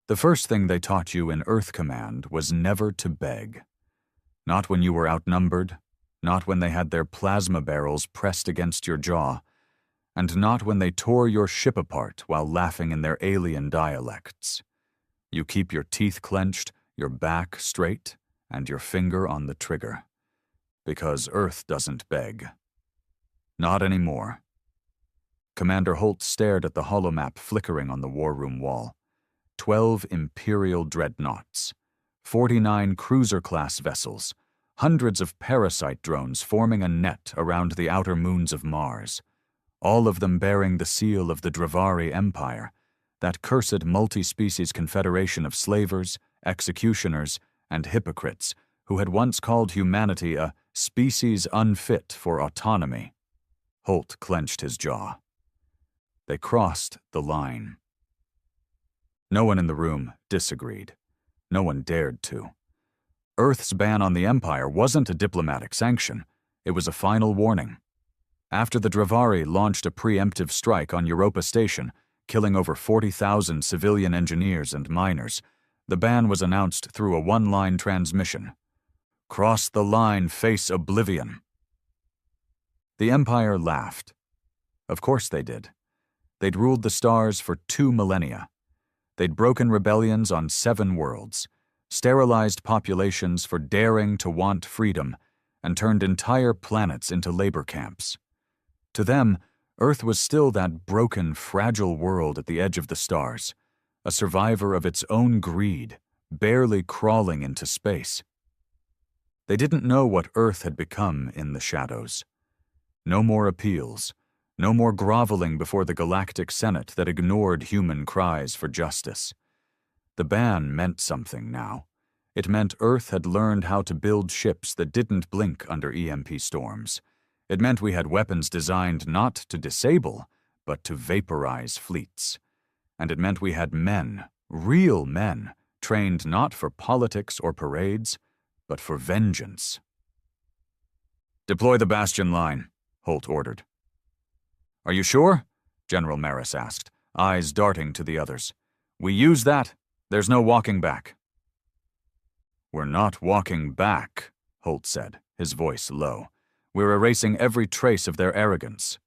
The first thing they taught you in Earth Command was never to beg. Not when you were outnumbered, not when they had their plasma barrels pressed against your jaw, and not when they tore your ship apart while laughing in their alien dialects. You keep your teeth clenched, your back straight, and your finger on the trigger. Because Earth doesn't beg. Not anymore. Commander Holt stared at the holomap flickering on the war room wall. 12 Imperial dreadnoughts, 49 cruiser-class vessels, hundreds of parasite drones forming a net around the outer moons of Mars, all of them bearing the seal of the Dravari Empire, that cursed multi-species confederation of slavers, executioners, and hypocrites who had once called humanity a species unfit for autonomy. Holt clenched his jaw. They crossed the line. No one in the room disagreed. No one dared to. Earth's ban on the Empire wasn't a diplomatic sanction. It was a final warning. After the Dravari launched a preemptive strike on Europa Station, killing over 40,000 civilian engineers and miners, the ban was announced through a one-line transmission. Cross the line, face oblivion. The Empire laughed. Of course they did. They'd ruled the stars for 2 millennia. They'd broken rebellions on 7 worlds, sterilized populations for daring to want freedom, and turned entire planets into labor camps. To them, Earth was still that broken, fragile world at the edge of the stars, a survivor of its own greed, barely crawling into space. They didn't know what Earth had become in the shadows. No more appeals, no more groveling before the Galactic Senate that ignored human cries for justice. The ban meant something now. It meant Earth had learned how to build ships that didn't blink under EMP storms. It meant we had weapons designed not to disable, but to vaporize fleets. And it meant we had men, real men, trained not for politics or parades, but for vengeance. "Deploy the Bastion line," Holt ordered. "Are you sure?" General Maris asked, eyes darting to the others. "We use that. There's no walking back." "We're not walking back," Holt said, his voice low. "We're erasing every trace of their arrogance."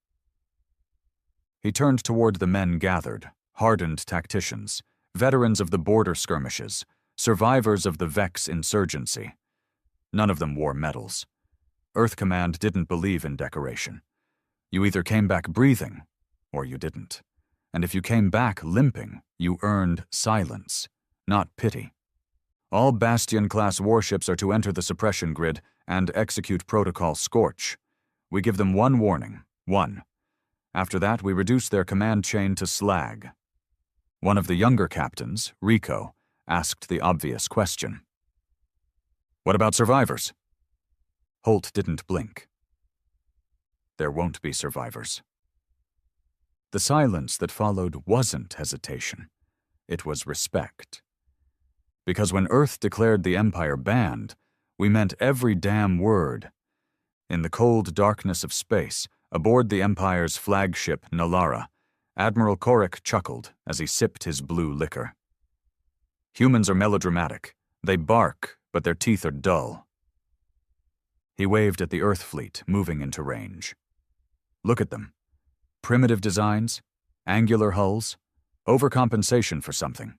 He turned toward the men gathered, hardened tacticians, veterans of the border skirmishes, survivors of the Vex insurgency. None of them wore medals. Earth Command didn't believe in decoration. You either came back breathing, or you didn't. And if you came back limping, you earned silence, not pity. All Bastion-class warships are to enter the suppression grid and execute Protocol Scorch. We give them one warning, one. After that, we reduce their command chain to slag. One of the younger captains, Rico, asked the obvious question. "What about survivors?" Holt didn't blink. There won't be survivors. The silence that followed wasn't hesitation. It was respect. Because when Earth declared the Empire banned, we meant every damn word. In the cold darkness of space, aboard the Empire's flagship Nalara, Admiral Korik chuckled as he sipped his blue liquor. "Humans are melodramatic. They bark, but their teeth are dull." He waved at the Earth fleet moving into range. "Look at them. Primitive designs, angular hulls, overcompensation for something."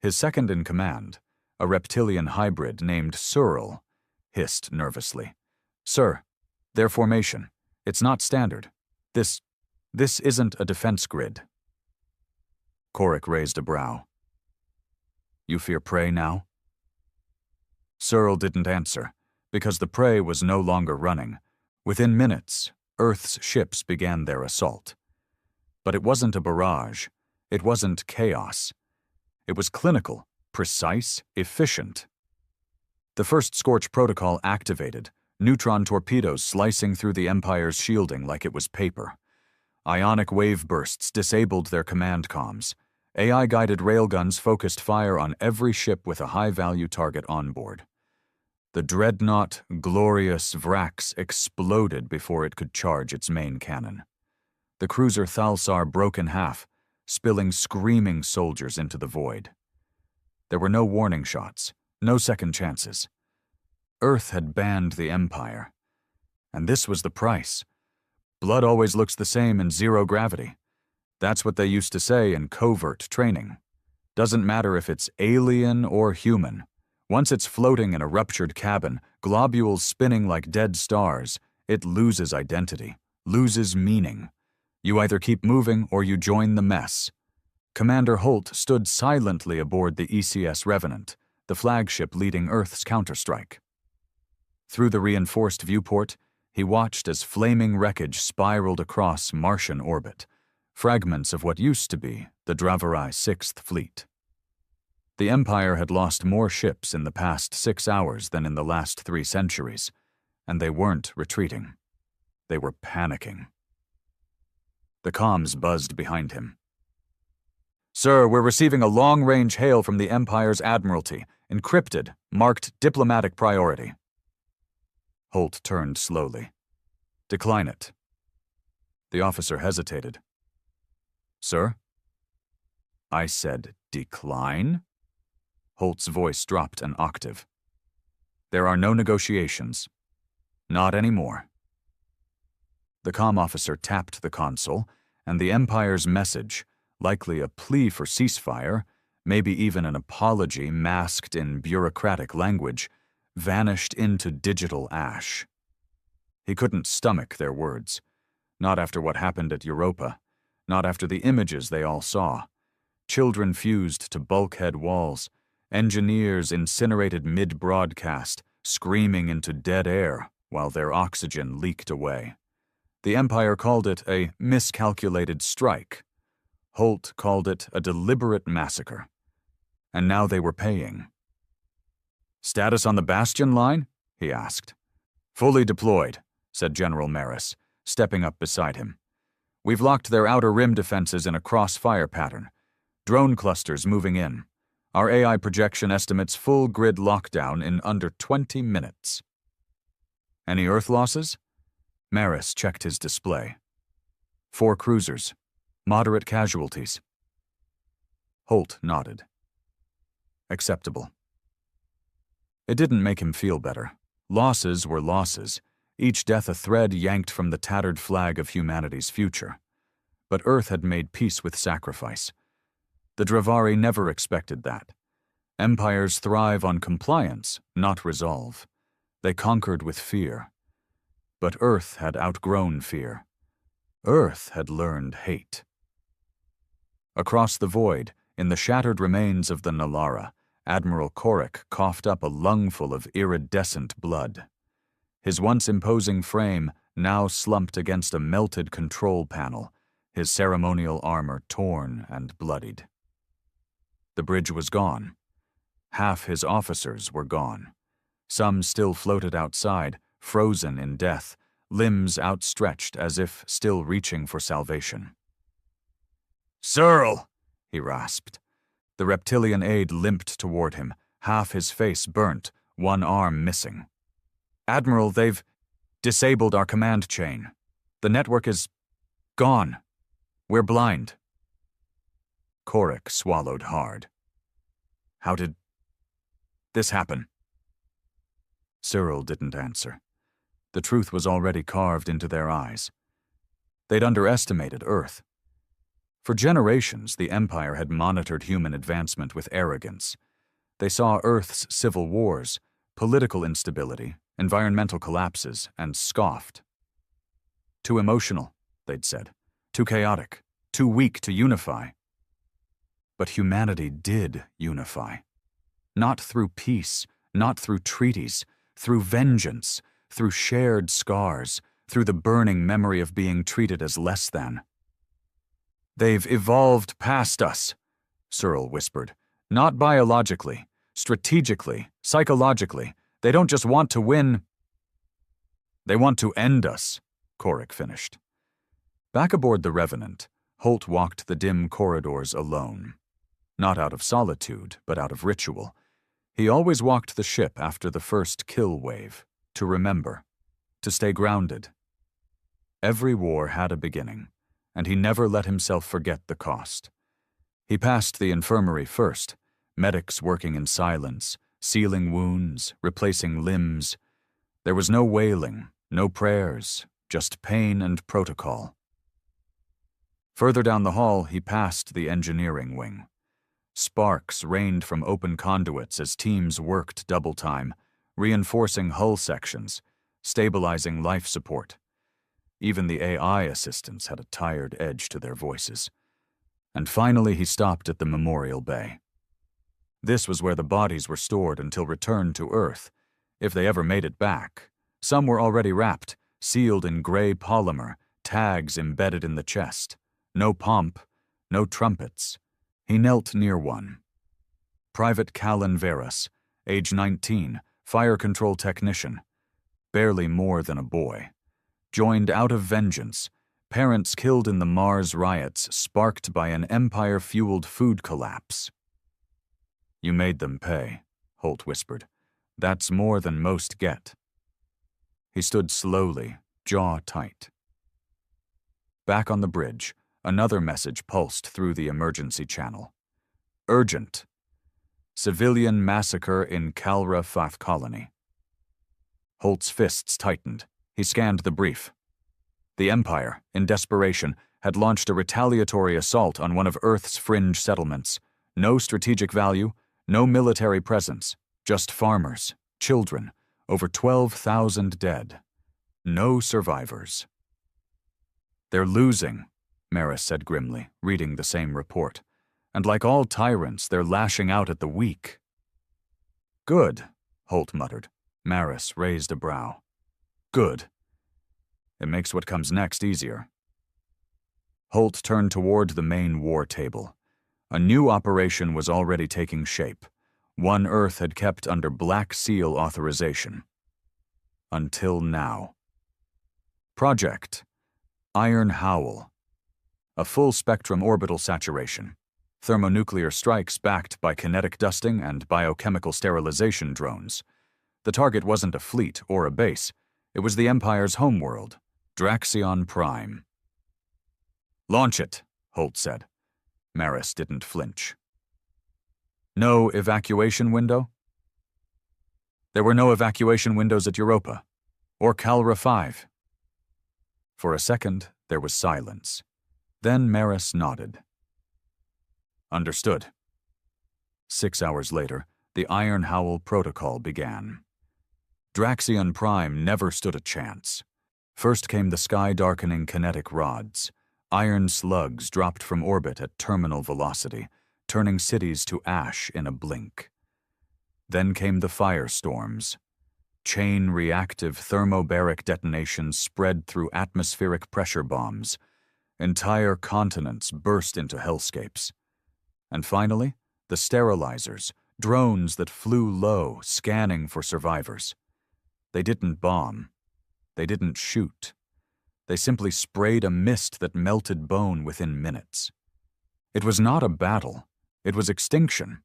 His second-in-command, a reptilian hybrid named Searle, hissed nervously. "Sir, their formation. It's not standard. This isn't a defense grid." Korik raised a brow. "You fear prey now?" Searle didn't answer, because the prey was no longer running. Within minutes, Earth's ships began their assault. But it wasn't a barrage. It wasn't chaos. It was clinical, precise, efficient. The first Scorch protocol activated, neutron torpedoes slicing through the Empire's shielding like it was paper. Ionic wave bursts disabled their command comms. AI-guided railguns focused fire on every ship with a high-value target on board. The dreadnought, glorious Vrax exploded before it could charge its main cannon. The cruiser Thalsar broke in half, spilling screaming soldiers into the void. There were no warning shots, no second chances. Earth had banned the Empire. And this was the price. Blood always looks the same in zero gravity. That's what they used to say in covert training. Doesn't matter if it's alien or human. Once it's floating in a ruptured cabin, globules spinning like dead stars, it loses identity, loses meaning. You either keep moving or you join the mess. Commander Holt stood silently aboard the ECS Revenant, the flagship leading Earth's counterstrike. Through the reinforced viewport, he watched as flaming wreckage spiraled across Martian orbit, fragments of what used to be the Dravarai 6th Fleet. The Empire had lost more ships in the past 6 hours than in the last 3 centuries, and they weren't retreating. They were panicking. The comms buzzed behind him. "Sir, we're receiving a long-range hail from the Empire's Admiralty, encrypted, marked diplomatic priority." Holt turned slowly. "Decline it." The officer hesitated. "Sir?" "I said decline?" Holt's voice dropped an octave. "There are no negotiations. Not anymore." The comm officer tapped the console, and the Empire's message, likely a plea for ceasefire, maybe even an apology masked in bureaucratic language, vanished into digital ash. He couldn't stomach their words. Not after what happened at Europa. Not after the images they all saw. Children fused to bulkhead walls. Engineers incinerated mid-broadcast, screaming into dead air while their oxygen leaked away. The Empire called it a miscalculated strike. Holt called it a deliberate massacre. And now they were paying. "Status on the Bastion line?" he asked. "Fully deployed," said General Maris, stepping up beside him. "We've locked their outer rim defenses in a crossfire pattern. Drone clusters moving in. Our AI projection estimates full grid lockdown in under 20 minutes. Any Earth losses? Maris checked his display. 4 cruisers. Moderate casualties. Holt nodded. Acceptable. It didn't make him feel better. Losses were losses, each death a thread yanked from the tattered flag of humanity's future. But Earth had made peace with sacrifice. The Dravari never expected that. Empires thrive on compliance, not resolve. They conquered with fear. But Earth had outgrown fear. Earth had learned hate. Across the void, in the shattered remains of the Nalara, Admiral Korik coughed up a lungful of iridescent blood. His once imposing frame now slumped against a melted control panel, his ceremonial armor torn and bloodied. The bridge was gone. Half his officers were gone. Some still floated outside, frozen in death, limbs outstretched as if still reaching for salvation. "Searle!" he rasped. The reptilian aide limped toward him, half his face burnt, one arm missing. "Admiral, they've disabled our command chain. The network is gone. We're blind." Korik swallowed hard. "How did this happen?" Cyril didn't answer. The truth was already carved into their eyes. They'd underestimated Earth. For generations, the Empire had monitored human advancement with arrogance. They saw Earth's civil wars, political instability, environmental collapses, and scoffed. "Too emotional," they'd said. "Too chaotic. Too weak to unify." But humanity did unify. Not through peace, not through treaties, through vengeance, through shared scars, through the burning memory of being treated as less than. "They've evolved past us," Searle whispered. "Not biologically, strategically, psychologically. They don't just want to win. They want to end us," Korik finished. Back aboard the Revenant, Holt walked the dim corridors alone. Not out of solitude, but out of ritual. He always walked the ship after the first kill wave, to remember, to stay grounded. Every war had a beginning, and he never let himself forget the cost. He passed the infirmary first, medics working in silence, sealing wounds, replacing limbs. There was no wailing, no prayers, just pain and protocol. Further down the hall, he passed the engineering wing. Sparks rained from open conduits as teams worked double time, reinforcing hull sections, stabilizing life support. Even the AI assistants had a tired edge to their voices. And finally, he stopped at the memorial bay. This was where the bodies were stored until returned to Earth, if they ever made it back. Some were already wrapped, sealed in gray polymer, tags embedded in the chest. No pomp, no trumpets. He knelt near one. Private Callan Veras, age 19, fire control technician. Barely more than a boy. Joined out of vengeance, parents killed in the Mars riots sparked by an Empire-fueled food collapse. "You made them pay," Holt whispered. "That's more than most get." He stood slowly, jaw tight. Back on the bridge, another message pulsed through the emergency channel. Urgent. Civilian massacre in Calra Fath Colony. Holt's fists tightened. He scanned the brief. The Empire, in desperation, had launched a retaliatory assault on one of Earth's fringe settlements. No strategic value, no military presence, just farmers, children, over 12,000 dead. No survivors. "They're losing," Maris said grimly, reading the same report. "And like all tyrants, they're lashing out at the weak." "Good," Holt muttered. Maris raised a brow. "Good. It makes what comes next easier." Holt turned toward the main war table. A new operation was already taking shape. One Earth had kept under Black Seal authorization. Until now. Project Iron Howl. A full-spectrum orbital saturation. Thermonuclear strikes backed by kinetic dusting and biochemical sterilization drones. The target wasn't a fleet or a base. It was the Empire's homeworld, Draxion Prime. "Launch it," Holt said. Maris didn't flinch. "No evacuation window?" "There were no evacuation windows at Europa. Or Calra 5. For a second, there was silence. Then Maris nodded. "Understood." 6 hours later, the Iron Howl protocol began. Draxion Prime never stood a chance. First came the sky-darkening kinetic rods. Iron slugs dropped from orbit at terminal velocity, turning cities to ash in a blink. Then came the firestorms. Chain-reactive thermobaric detonations spread through atmospheric pressure bombs. Entire continents burst into hellscapes. And finally, the sterilizers, drones that flew low, scanning for survivors. They didn't bomb. They didn't shoot. They simply sprayed a mist that melted bone within minutes. It was not a battle. It was extinction.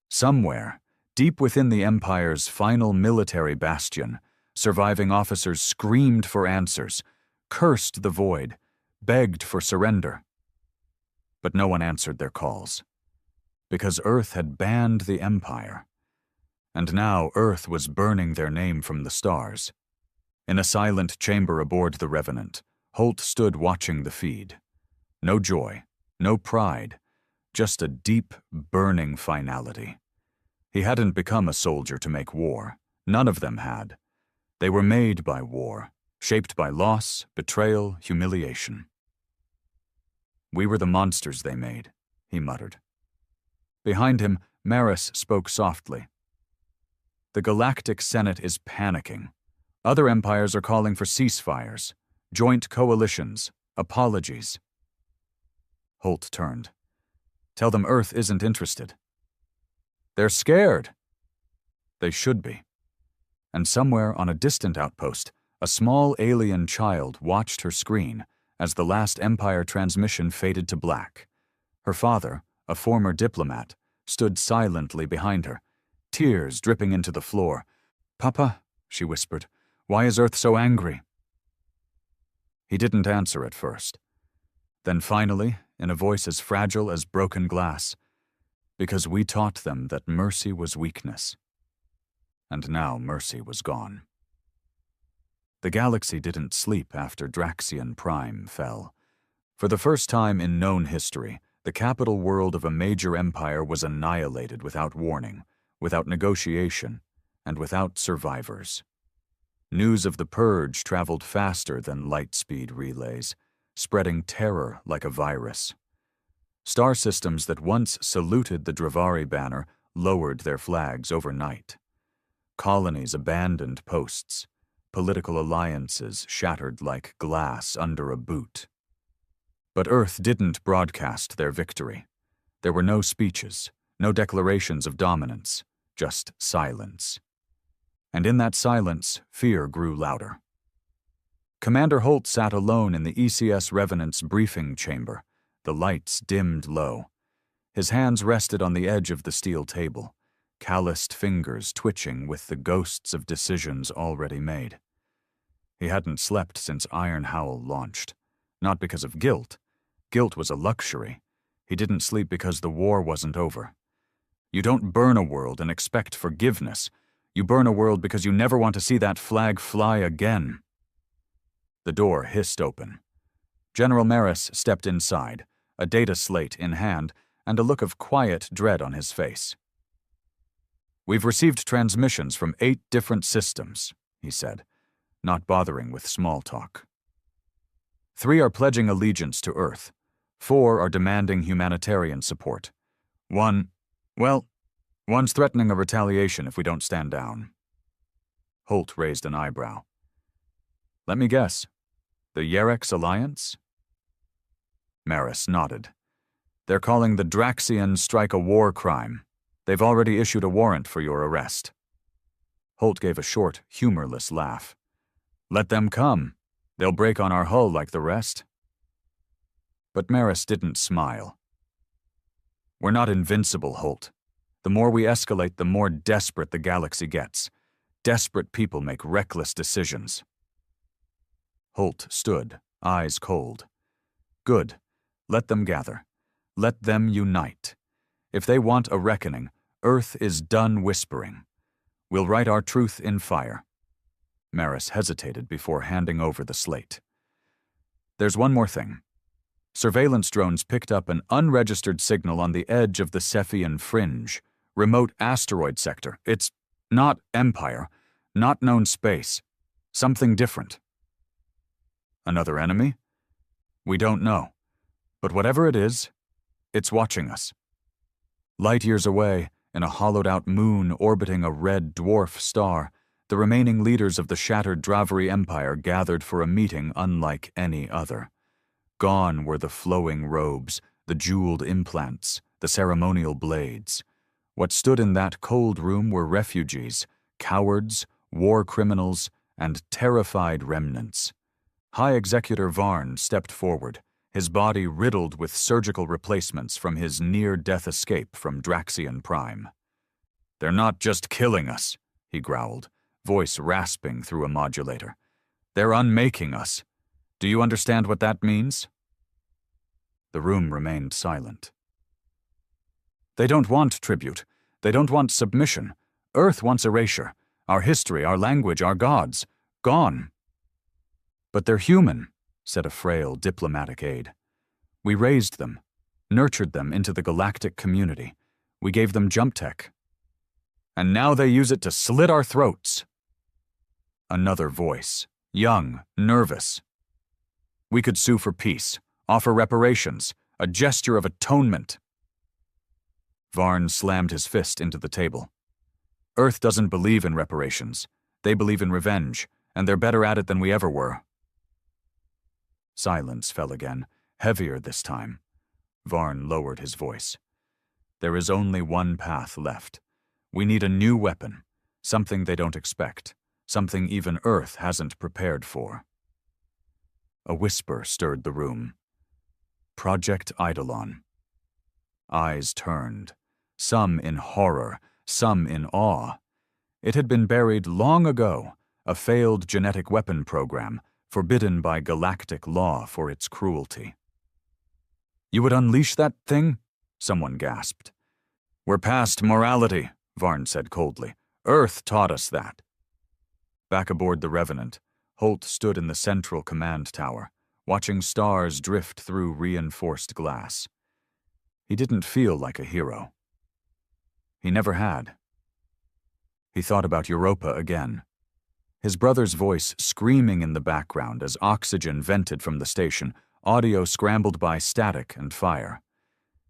Somewhere, deep within the Empire's final military bastion, surviving officers screamed for answers, cursed the void, begged for surrender. But no one answered their calls. Because Earth had banned the Empire. And now Earth was burning their name from the stars. In a silent chamber aboard the Revenant, Holt stood watching the feed. No joy, no pride, just a deep, burning finality. He hadn't become a soldier to make war. None of them had. They were made by war, shaped by loss, betrayal, humiliation. "We were the monsters they made," he muttered. Behind him, Maris spoke softly. "The Galactic Senate is panicking. Other empires are calling for ceasefires, joint coalitions, apologies." Holt turned. "Tell them Earth isn't interested." "They're scared." They should be. And somewhere on a distant outpost, a small alien child watched her screen as the last Empire transmission faded to black. Her father, a former diplomat, stood silently behind her, tears dripping into the floor. "Papa," she whispered, "why is Earth so angry?" He didn't answer at first. Then finally, in a voice as fragile as broken glass, because we taught them that mercy was weakness. And now mercy was gone. The galaxy didn't sleep after Draxion Prime fell. For the first time in known history, the capital world of a major empire was annihilated without warning, without negotiation, and without survivors. News of the purge traveled faster than light-speed relays, spreading terror like a virus. Star systems that once saluted the Dravari banner lowered their flags overnight. Colonies abandoned posts. Political alliances shattered like glass under a boot. But Earth didn't broadcast their victory. There were no speeches, no declarations of dominance, just silence. And in that silence, fear grew louder. Commander Holt sat alone in the ECS Revenant's briefing chamber, the lights dimmed low. His hands rested on the edge of the steel table, calloused fingers twitching with the ghosts of decisions already made. He hadn't slept since Iron Howl launched, not because of guilt. Guilt was a luxury. He didn't sleep because the war wasn't over. You don't burn a world and expect forgiveness. You burn a world because you never want to see that flag fly again. The door hissed open. General Maris stepped inside, a data slate in hand and a look of quiet dread on his face. "We've received transmissions from 8 different systems," he said, not bothering with small talk. 3 are pledging allegiance to Earth. 4 are demanding humanitarian support. One's threatening a retaliation if we don't stand down. Holt raised an eyebrow. "Let me guess. The Yerex Alliance?" Maris nodded. "They're calling the Draxian strike a war crime. They've already issued a warrant for your arrest." Holt gave a short, humorless laugh. "Let them come. They'll break on our hull like the rest." But Maris didn't smile. "We're not invincible, Holt. The more we escalate, the more desperate the galaxy gets. Desperate people make reckless decisions." Holt stood, eyes cold. "Good. Let them gather. Let them unite. If they want a reckoning, Earth is done whispering. We'll write our truth in fire." Maris hesitated before handing over the slate. "There's one more thing. Surveillance drones picked up an unregistered signal on the edge of the Cephian fringe, remote asteroid sector. It's not Empire, not known space, something different." "Another enemy?" "We don't know. But whatever it is, it's watching us." Light years away, in a hollowed-out moon orbiting a red dwarf star, the remaining leaders of the shattered Dravari Empire gathered for a meeting unlike any other. Gone were the flowing robes, the jeweled implants, the ceremonial blades. What stood in that cold room were refugees, cowards, war criminals, and terrified remnants. High Executor Varn stepped forward, his body riddled with surgical replacements from his near-death escape from Draxion Prime. "They're not just killing us," he growled, voice rasping through a modulator. "They're unmaking us. Do you understand what that means?" The room remained silent. "They don't want tribute. They don't want submission. Earth wants erasure. Our history, our language, our gods. Gone." "But they're human," said a frail diplomatic aide. "We raised them, nurtured them into the galactic community. We gave them jump tech. And now they use it to slit our throats." Another voice, young, nervous. "We could sue for peace, offer reparations, a gesture of atonement." Varn slammed his fist into the table. "Earth doesn't believe in reparations. They believe in revenge, and they're better at it than we ever were." Silence fell again, heavier this time. Varn lowered his voice. "There is only one path left. We need a new weapon, something they don't expect, something even Earth hasn't prepared for." A whisper stirred the room. "Project Eidolon." Eyes turned, some in horror, some in awe. It had been buried long ago, a failed genetic weapon program, forbidden by galactic law for its cruelty. You would unleash that thing? Someone gasped. We're past morality, Varn said coldly. Earth taught us that. Back aboard the Revenant, Holt stood in the central command tower, watching stars drift through reinforced glass. He didn't feel like a hero. He never had. He thought about Europa again. His brother's voice screaming in the background as oxygen vented from the station, audio scrambled by static and fire.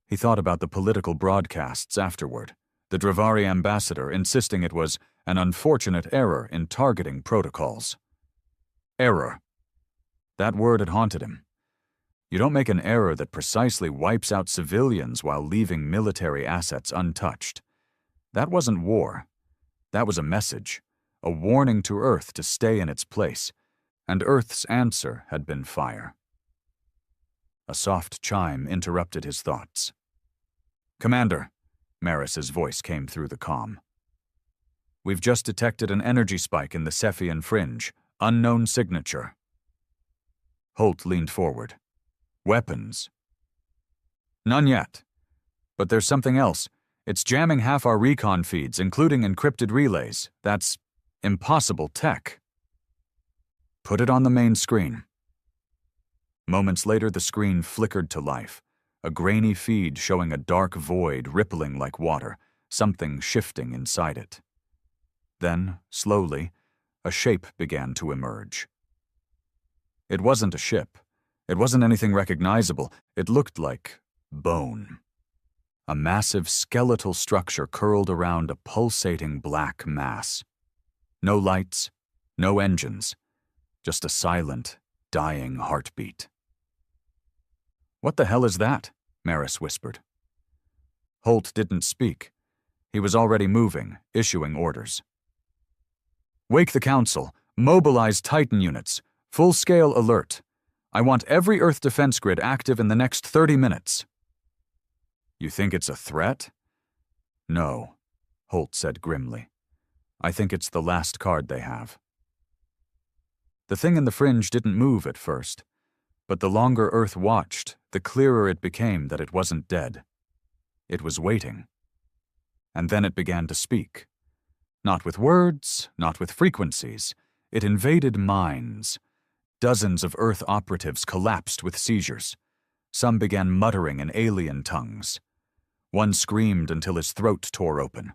He thought about the political broadcasts afterward, the Dravari ambassador insisting it was an unfortunate error in targeting protocols. Error. That word had haunted him. You don't make an error that precisely wipes out civilians while leaving military assets untouched. That wasn't war. That was a message, a warning to Earth to stay in its place, and Earth's answer had been fire. A soft chime interrupted his thoughts. Commander, Maris's voice came through the comm. We've just detected an energy spike in the Cephian fringe, unknown signature. Holt leaned forward. Weapons? None yet. But there's something else. It's jamming half our recon feeds, including encrypted relays. That's impossible tech. Put it on the main screen. Moments later, the screen flickered to life, a grainy feed showing a dark void rippling like water, something shifting inside it. Then, slowly, a shape began to emerge. It wasn't a ship. It wasn't anything recognizable. It looked like bone. A massive skeletal structure curled around a pulsating black mass. No lights, no engines, just a silent, dying heartbeat. What the hell is that? Maris whispered. Holt didn't speak. He was already moving, issuing orders. Wake the Council. Mobilize Titan units. Full-scale alert. I want every Earth defense grid active in the next 30 minutes. You think it's a threat? No, Holt said grimly. I think it's the last card they have. The thing in the fringe didn't move at first, but the longer Earth watched, the clearer it became that it wasn't dead. It was waiting. And then it began to speak. Not with words, not with frequencies. It invaded minds. Dozens of Earth operatives collapsed with seizures. Some began muttering in alien tongues. One screamed until his throat tore open.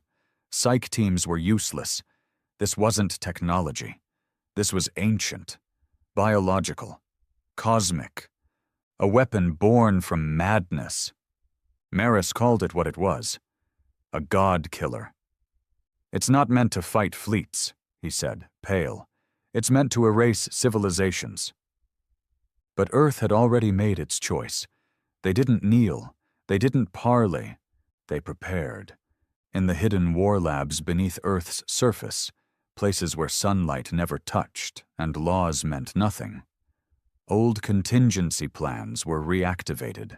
Psych teams were useless. This wasn't technology. This was ancient, biological, cosmic. A weapon born from madness. Maris called it what it was. A god killer. It's not meant to fight fleets, he said, pale. It's meant to erase civilizations. But Earth had already made its choice. They didn't kneel. They didn't parley. They prepared. In the hidden war labs beneath Earth's surface, places where sunlight never touched and laws meant nothing. Old contingency plans were reactivated.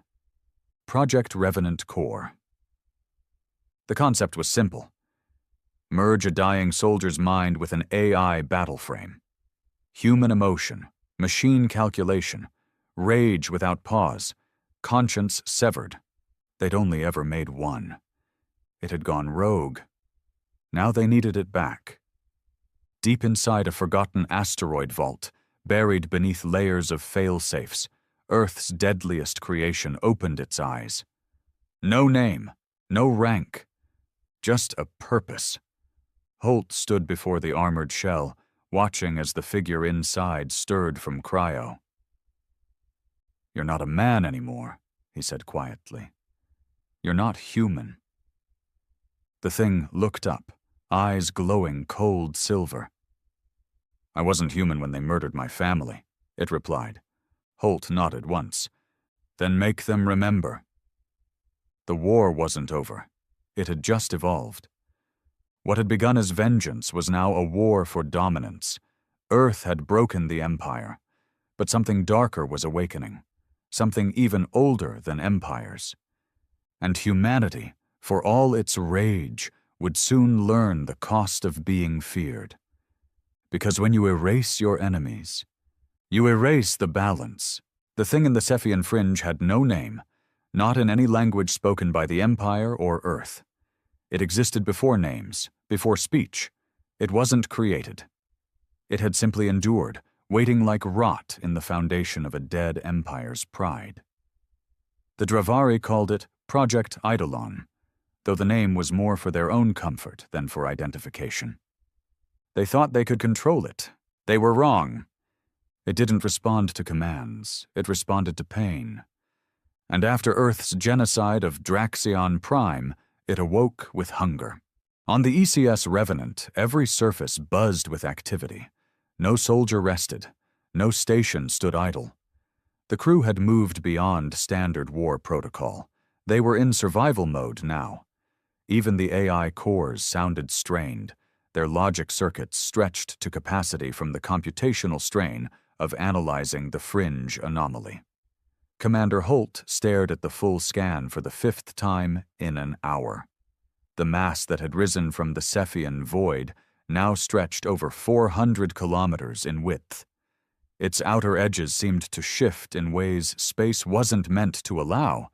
Project Revenant Core. The concept was simple. Merge a dying soldier's mind with an AI battle frame. Human emotion, machine calculation, rage without pause, conscience severed. They'd only ever made one. It had gone rogue. Now they needed it back. Deep inside a forgotten asteroid vault, buried beneath layers of fail-safes, Earth's deadliest creation opened its eyes. No name, no rank, just a purpose. Holt stood before the armored shell, watching as the figure inside stirred from cryo. You're not a man anymore, he said quietly. You're not human. The thing looked up, eyes glowing cold silver. I wasn't human when they murdered my family, it replied. Holt nodded once. Then make them remember. The war wasn't over. It had just evolved. What had begun as vengeance was now a war for dominance. Earth had broken the empire, but something darker was awakening, something even older than empires. And humanity, for all its rage, would soon learn the cost of being feared. Because when you erase your enemies, you erase the balance. The thing in the Cephian fringe had no name, not in any language spoken by the Empire or Earth. It existed before names, before speech. It wasn't created. It had simply endured, waiting like rot in the foundation of a dead empire's pride. The Dravari called it Project Eidolon, though the name was more for their own comfort than for identification. They thought they could control it. They were wrong. It didn't respond to commands. It responded to pain. And after Earth's genocide of Draxion Prime, it awoke with hunger. On the ECS Revenant, every surface buzzed with activity. No soldier rested. No station stood idle. The crew had moved beyond standard war protocol. They were in survival mode now. Even the AI cores sounded strained, their logic circuits stretched to capacity from the computational strain of analyzing the fringe anomaly. Commander Holt stared at the full scan for the 5th time in an hour. The mass that had risen from the Cephian void now stretched over 400 kilometers in width. Its outer edges seemed to shift in ways space wasn't meant to allow,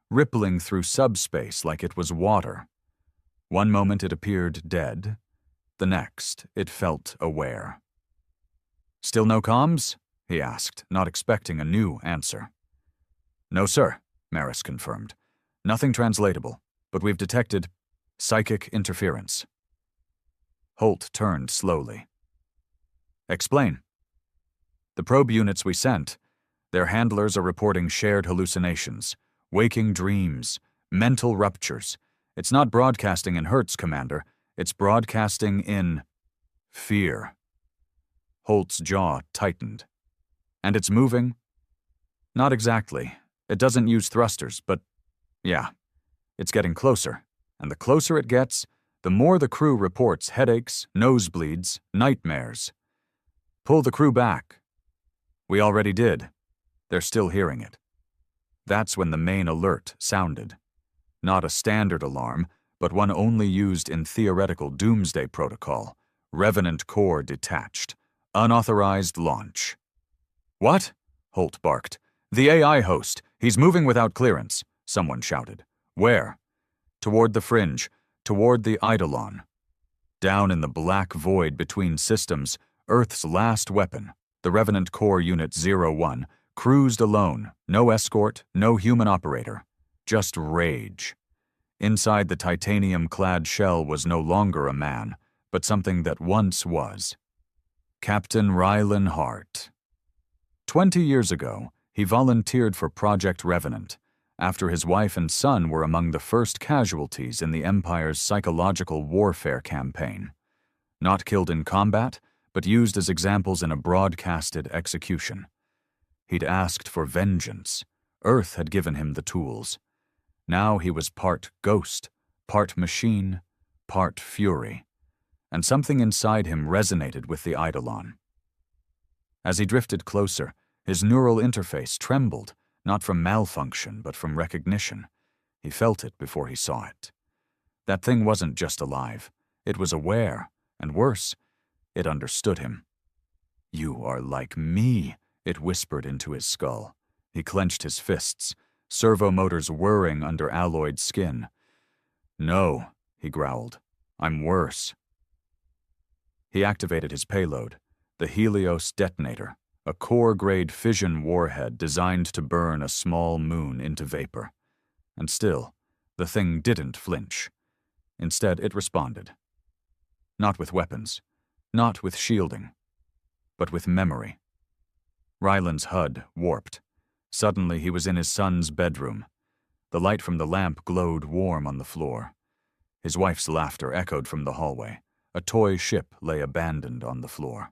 rippling through subspace like it was water. One moment it appeared dead, the next it felt aware. "Still no comms?" he asked, not expecting a new answer. "No, sir," Maris confirmed. "Nothing translatable, but we've detected psychic interference." Holt turned slowly. "Explain." "The probe units we sent, their handlers are reporting shared hallucinations, waking dreams, mental ruptures. It's not broadcasting in hertz, Commander. It's broadcasting in fear." Holt's jaw tightened. "And it's moving?" "Not exactly. It doesn't use thrusters, but yeah, it's getting closer. And the closer it gets, the more the crew reports headaches, nosebleeds, nightmares. Pull the crew back." "We already did. They're still hearing it." That's when the main alert sounded. Not a standard alarm, but one only used in theoretical doomsday protocol. Revenant core detached. Unauthorized launch. "What?" Holt barked. "The AI host. He's moving without clearance," someone shouted. "Where?" "Toward the fringe. Toward the Eidolon." Down in the black void between systems, Earth's last weapon, the Revenant Core Unit 01, cruised alone. No escort, no human operator. Just rage. Inside the titanium-clad shell was no longer a man, but something that once was. Captain Rylan Hart. 20 years ago, he volunteered for Project Revenant, after his wife and son were among the first casualties in the Empire's psychological warfare campaign. Not killed in combat, but used as examples in a broadcasted execution. He'd asked for vengeance. Earth had given him the tools. Now he was part ghost, part machine, part fury. And something inside him resonated with the Eidolon. As he drifted closer, his neural interface trembled, not from malfunction, but from recognition. He felt it before he saw it. That thing wasn't just alive. It was aware, and worse, it understood him. "You are like me," it whispered into his skull. He clenched his fists, servo motors whirring under alloyed skin. "No," he growled. "I'm worse." He activated his payload, the Helios detonator, a core-grade fission warhead designed to burn a small moon into vapor. And still, the thing didn't flinch. Instead, it responded. Not with weapons, not with shielding, but with memory. Ryland's HUD warped. Suddenly, he was in his son's bedroom. The light from the lamp glowed warm on the floor. His wife's laughter echoed from the hallway. A toy ship lay abandoned on the floor.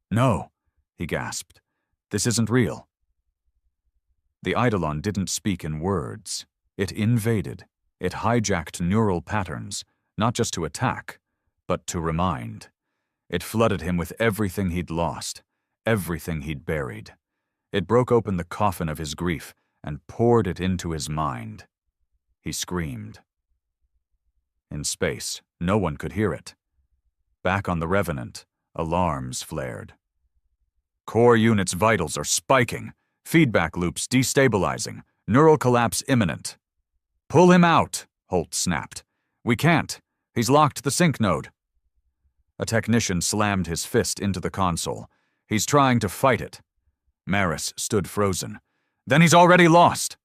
"No," he gasped. "This isn't real." The Eidolon didn't speak in words. It invaded. It hijacked neural patterns, not just to attack, but to remind. It flooded him with everything he'd lost, everything he'd buried. It broke open the coffin of his grief and poured it into his mind. He screamed. In space, no one could hear it. Back on the Revenant, alarms flared. "Core unit's vitals are spiking. Feedback loops destabilizing. Neural collapse imminent. Pull him out, Holt snapped. We can't. He's locked the sync node. A technician slammed his fist into the console. He's trying to fight it. Maris stood frozen. Then he's already lost.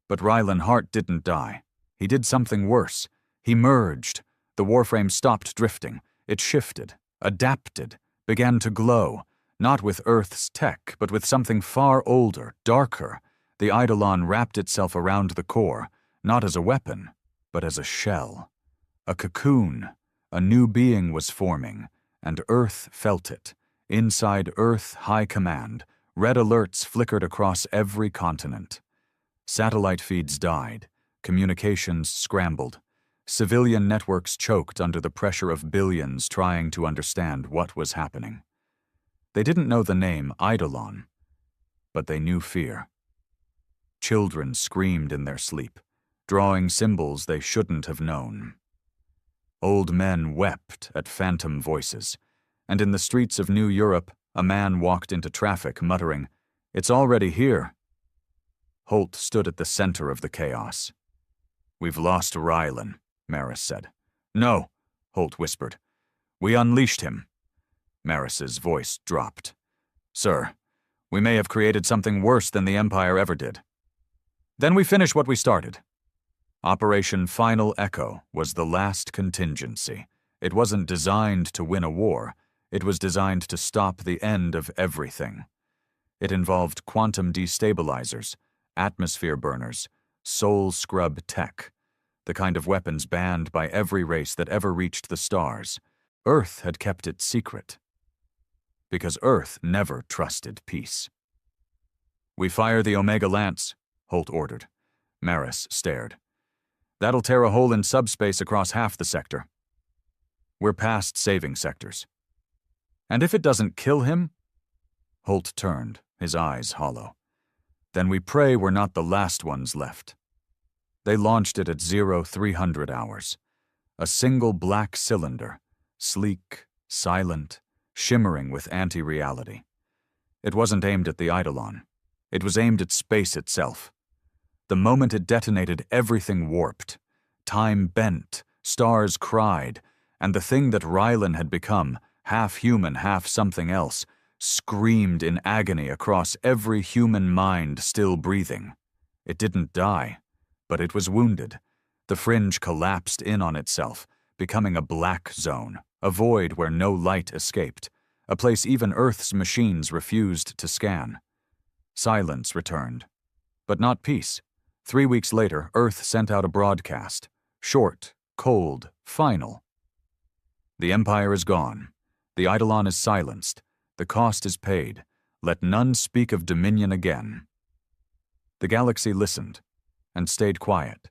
But Rylan Hart didn't die. He did something worse. He merged. The warframe stopped drifting. It shifted, adapted, began to glow, not with Earth's tech, but with something far older, darker. The Eidolon wrapped itself around the core, not as a weapon, but as a shell. A cocoon. A new being was forming, and Earth felt it. Inside Earth High Command, red alerts flickered across every continent. Satellite feeds died. Communications scrambled. Civilian networks choked under the pressure of billions trying to understand what was happening. They didn't know the name Eidolon, but they knew fear. Children screamed in their sleep, drawing symbols they shouldn't have known. Old men wept at phantom voices, and in the streets of New Europe, a man walked into traffic muttering, "It's already here." Holt stood at the center of the chaos. "We've lost Rylan," Maris said. "No," Holt whispered. "We unleashed him." Maris's voice dropped. "Sir, we may have created something worse than the Empire ever did." "Then we finish what we started." Operation Final Echo was the last contingency. It wasn't designed to win a war. It was designed to stop the end of everything. It involved quantum destabilizers, atmosphere burners, soul scrub tech, the kind of weapons banned by every race that ever reached the stars. Earth had kept it secret, because Earth never trusted peace. "We fire the Omega Lance," Holt ordered. Maris stared. "That'll tear a hole in subspace across half the sector." "We're past saving sectors." "And if it doesn't kill him?" Holt turned, his eyes hollow. "Then we pray we're not the last ones left." They launched it at 0300 hours. A single black cylinder, sleek, silent, shimmering with anti-reality. It wasn't aimed at the Eidolon. It was aimed at space itself. The moment it detonated, everything warped. Time bent, stars cried, and the thing that Rylan had become, half human, half something else, screamed in agony across every human mind still breathing. It didn't die, but it was wounded. The fringe collapsed in on itself, becoming a black zone, a void where no light escaped, a place even Earth's machines refused to scan. Silence returned, but not peace. 3 weeks later, Earth sent out a broadcast, short, cold, final. "The Empire is gone. The Eidolon is silenced. The cost is paid. Let none speak of dominion again." The galaxy listened and stayed quiet.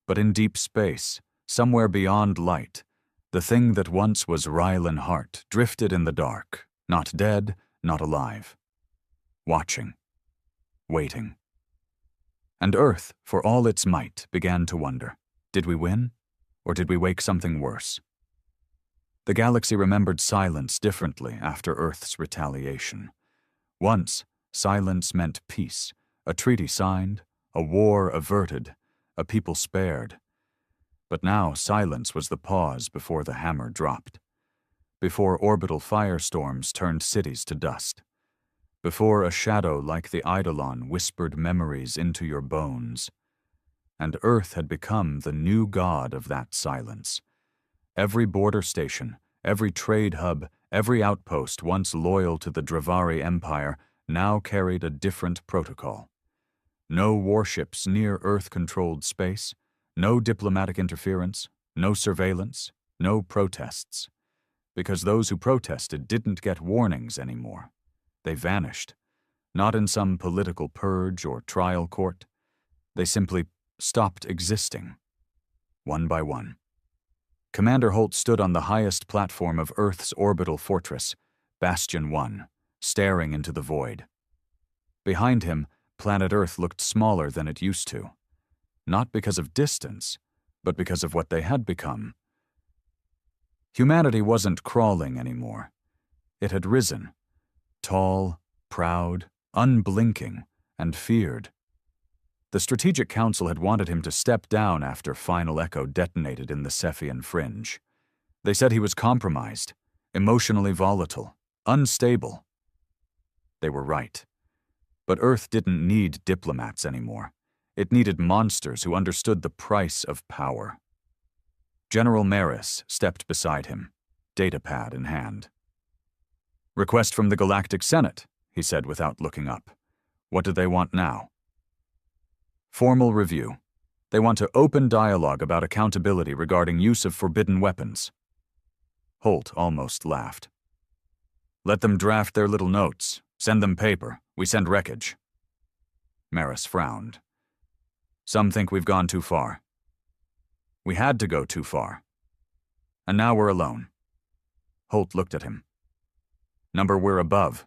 But in deep space, somewhere beyond light, the thing that once was Rylan Hart drifted in the dark, not dead, not alive. Watching. Waiting. And Earth, for all its might, began to wonder, did we win, or did we wake something worse? The galaxy remembered silence differently after Earth's retaliation. Once, silence meant peace, a treaty signed, a war averted, a people spared. But now silence was the pause before the hammer dropped, before orbital firestorms turned cities to dust, before a shadow like the Eidolon whispered memories into your bones. And Earth had become the new god of that silence. Every border station, every trade hub, every outpost once loyal to the Dravari Empire now carried a different protocol. No warships near Earth-controlled space, no diplomatic interference, no surveillance, no protests. Because those who protested didn't get warnings anymore. They vanished, not in some political purge or trial court. They simply stopped existing, one by one. Commander Holt stood on the highest platform of Earth's orbital fortress, Bastion 1, staring into the void. Behind him, planet Earth looked smaller than it used to, not because of distance, but because of what they had become. Humanity wasn't crawling anymore. It had risen, tall, proud, unblinking, and feared. The Strategic Council had wanted him to step down after Final Echo detonated in the Cephian Fringe. They said he was compromised, emotionally volatile, unstable. They were right. But Earth didn't need diplomats anymore. It needed monsters who understood the price of power. General Maris stepped beside him, datapad in hand. "Request from the Galactic Senate," he said without looking up. "What do they want now?" "Formal review. They want to open dialogue about accountability regarding use of forbidden weapons." Holt almost laughed. "Let them draft their little notes. Send them paper. We send wreckage." Maris frowned. "Some think we've gone too far." "We had to go too far. And now we're alone." Holt looked at him. "Number we're above."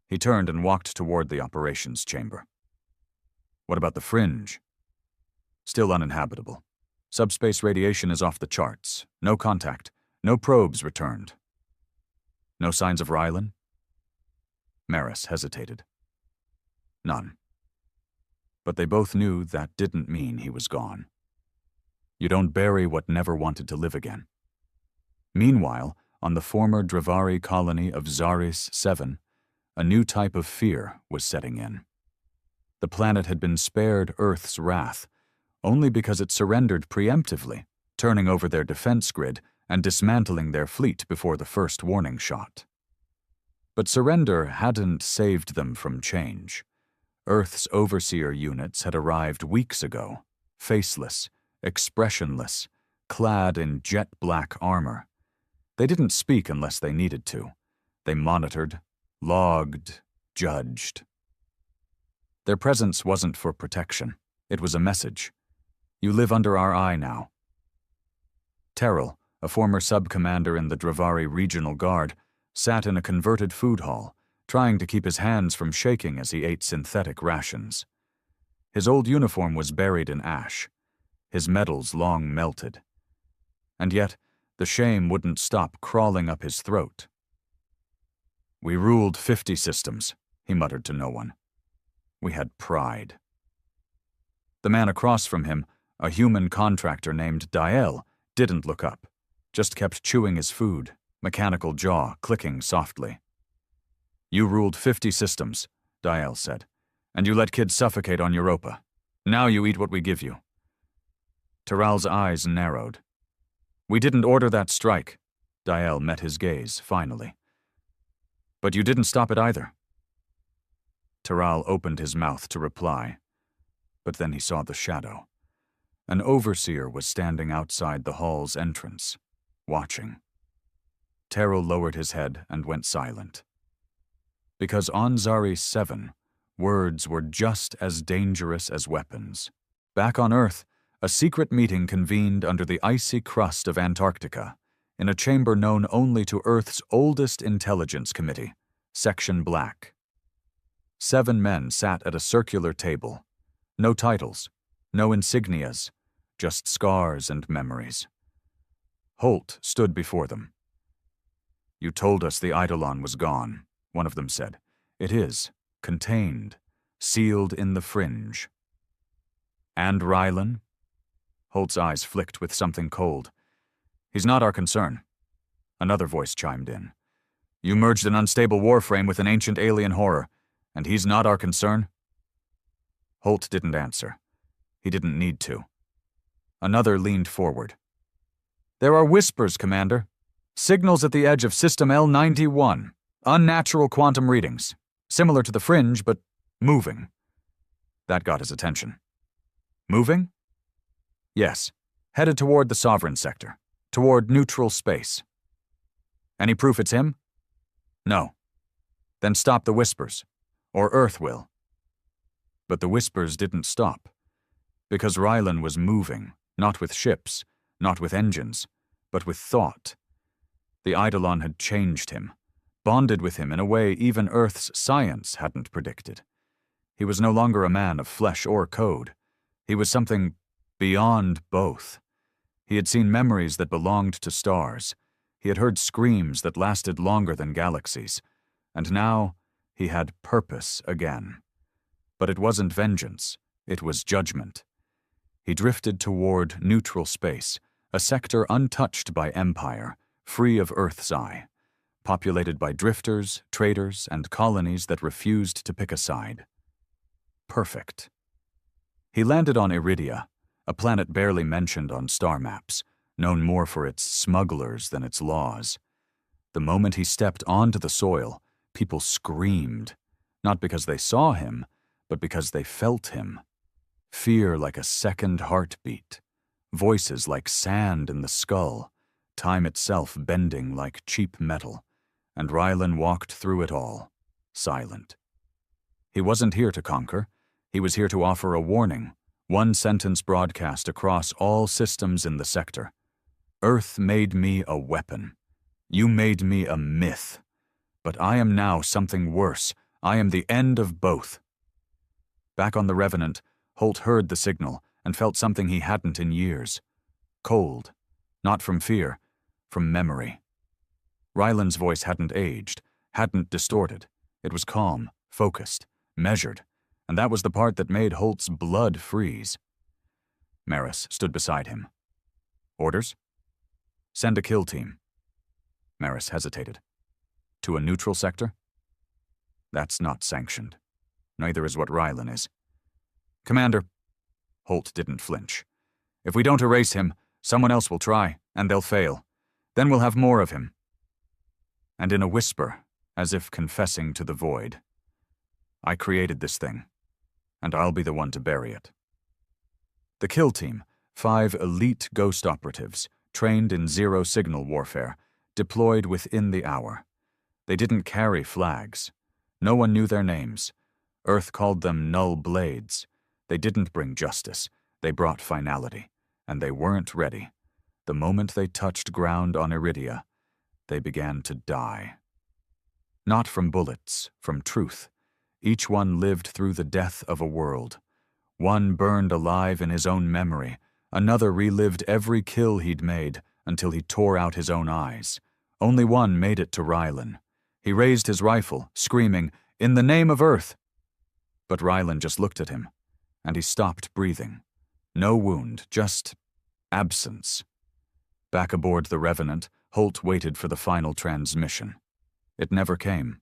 He turned and walked toward the operations chamber. "What about the Fringe?" "Still uninhabitable. Subspace radiation is off the charts. No contact. No probes returned." "No signs of Rylan?" Maris hesitated. "None." But they both knew that didn't mean he was gone. You don't bury what never wanted to live again. Meanwhile, on the former Dravari colony of Zaris 7, a new type of fear was setting in. The planet had been spared Earth's wrath only because it surrendered preemptively, turning over their defense grid and dismantling their fleet before the first warning shot. But surrender hadn't saved them from change. Earth's overseer units had arrived weeks ago, faceless, expressionless, clad in jet-black armor. They didn't speak unless they needed to. They monitored, logged, judged. Their presence wasn't for protection. It was a message. You live under our eye now. Terrell, a former sub-commander in the Dravari Regional Guard, sat in a converted food hall, trying to keep his hands from shaking as he ate synthetic rations. His old uniform was buried in ash, his medals long melted. And yet, the shame wouldn't stop crawling up his throat. "We ruled 50 systems," he muttered to no one. "We had pride." The man across from him, a human contractor named Diel, didn't look up, just kept chewing his food, mechanical jaw clicking softly. "You ruled 50 systems," Diel said, "and you let kids suffocate on Europa. Now you eat what we give you." Terrell's eyes narrowed. "We didn't order that strike." Diel met his gaze, finally. "But you didn't stop it either." Terrell opened his mouth to reply, but then he saw the shadow. An overseer was standing outside the hall's entrance, watching. Terrell lowered his head and went silent. Because on Zaris 7, words were just as dangerous as weapons. Back on Earth, a secret meeting convened under the icy crust of Antarctica, in a chamber known only to Earth's oldest intelligence committee, Section Black. 7 men sat at a circular table. No titles, no insignias, just scars and memories. Holt stood before them. "You told us the Eidolon was gone," one of them said. "It is, contained, sealed in the Fringe." "And Rylan?" Holt's eyes flicked with something cold. "He's not our concern." Another voice chimed in. "You merged an unstable warframe with an ancient alien horror, and he's not our concern?" Holt didn't answer. He didn't need to. Another leaned forward. "There are whispers, Commander. Signals at the edge of System L91. Unnatural quantum readings. Similar to the Fringe, but moving." That got his attention. "Moving?" "Yes. Headed toward the Sovereign sector. Toward neutral space." "Any proof it's him?" "No." "Then stop the whispers. Or Earth will." But the whispers didn't stop. Because Rylan was moving, not with ships, not with engines, but with thought. The Eidolon had changed him, bonded with him in a way even Earth's science hadn't predicted. He was no longer a man of flesh or code. He was something beyond both. He had seen memories that belonged to stars. He had heard screams that lasted longer than galaxies. And now he had purpose again. But it wasn't vengeance. It was judgment. He drifted toward neutral space, a sector untouched by empire, free of Earth's eye, populated by drifters, traders, and colonies that refused to pick a side. Perfect. He landed on Iridia, a planet barely mentioned on star maps, known more for its smugglers than its laws. The moment he stepped onto the soil, people screamed, not because they saw him, but because they felt him. Fear like a second heartbeat, voices like sand in the skull, time itself bending like cheap metal, and Rylan walked through it all, silent. He wasn't here to conquer. He was here to offer a warning, one sentence broadcast across all systems in the sector. Earth made me a weapon. You made me a myth. But I am now something worse. I am the end of both. Back on the Revenant, Holt heard the signal and felt something he hadn't in years. Cold. Not from fear, from memory. Ryland's voice hadn't aged, hadn't distorted. It was calm, focused, measured, and that was the part that made Holt's blood freeze. Maris stood beside him. Orders? Send a kill team. Maris hesitated. To a neutral sector? That's not sanctioned. Neither is what Rylan is. Commander. Holt didn't flinch. If we don't erase him, someone else will try, and they'll fail. Then we'll have more of him. And in a whisper, as if confessing to the void, I created this thing, and I'll be the one to bury it. The kill team, 5 elite ghost operatives, trained in zero-signal warfare, deployed within the hour. They didn't carry flags. No one knew their names. Earth called them null blades. They didn't bring justice. They brought finality, and they weren't ready. The moment they touched ground on Iridia, they began to die. Not from bullets, from truth. Each one lived through the death of a world. One burned alive in his own memory. Another relived every kill he'd made until he tore out his own eyes. Only one made it to Rylan. He raised his rifle, screaming, "In the name of Earth!" But Rylan just looked at him, and he stopped breathing. No wound, just absence. Back aboard the Revenant, Holt waited for the final transmission. It never came.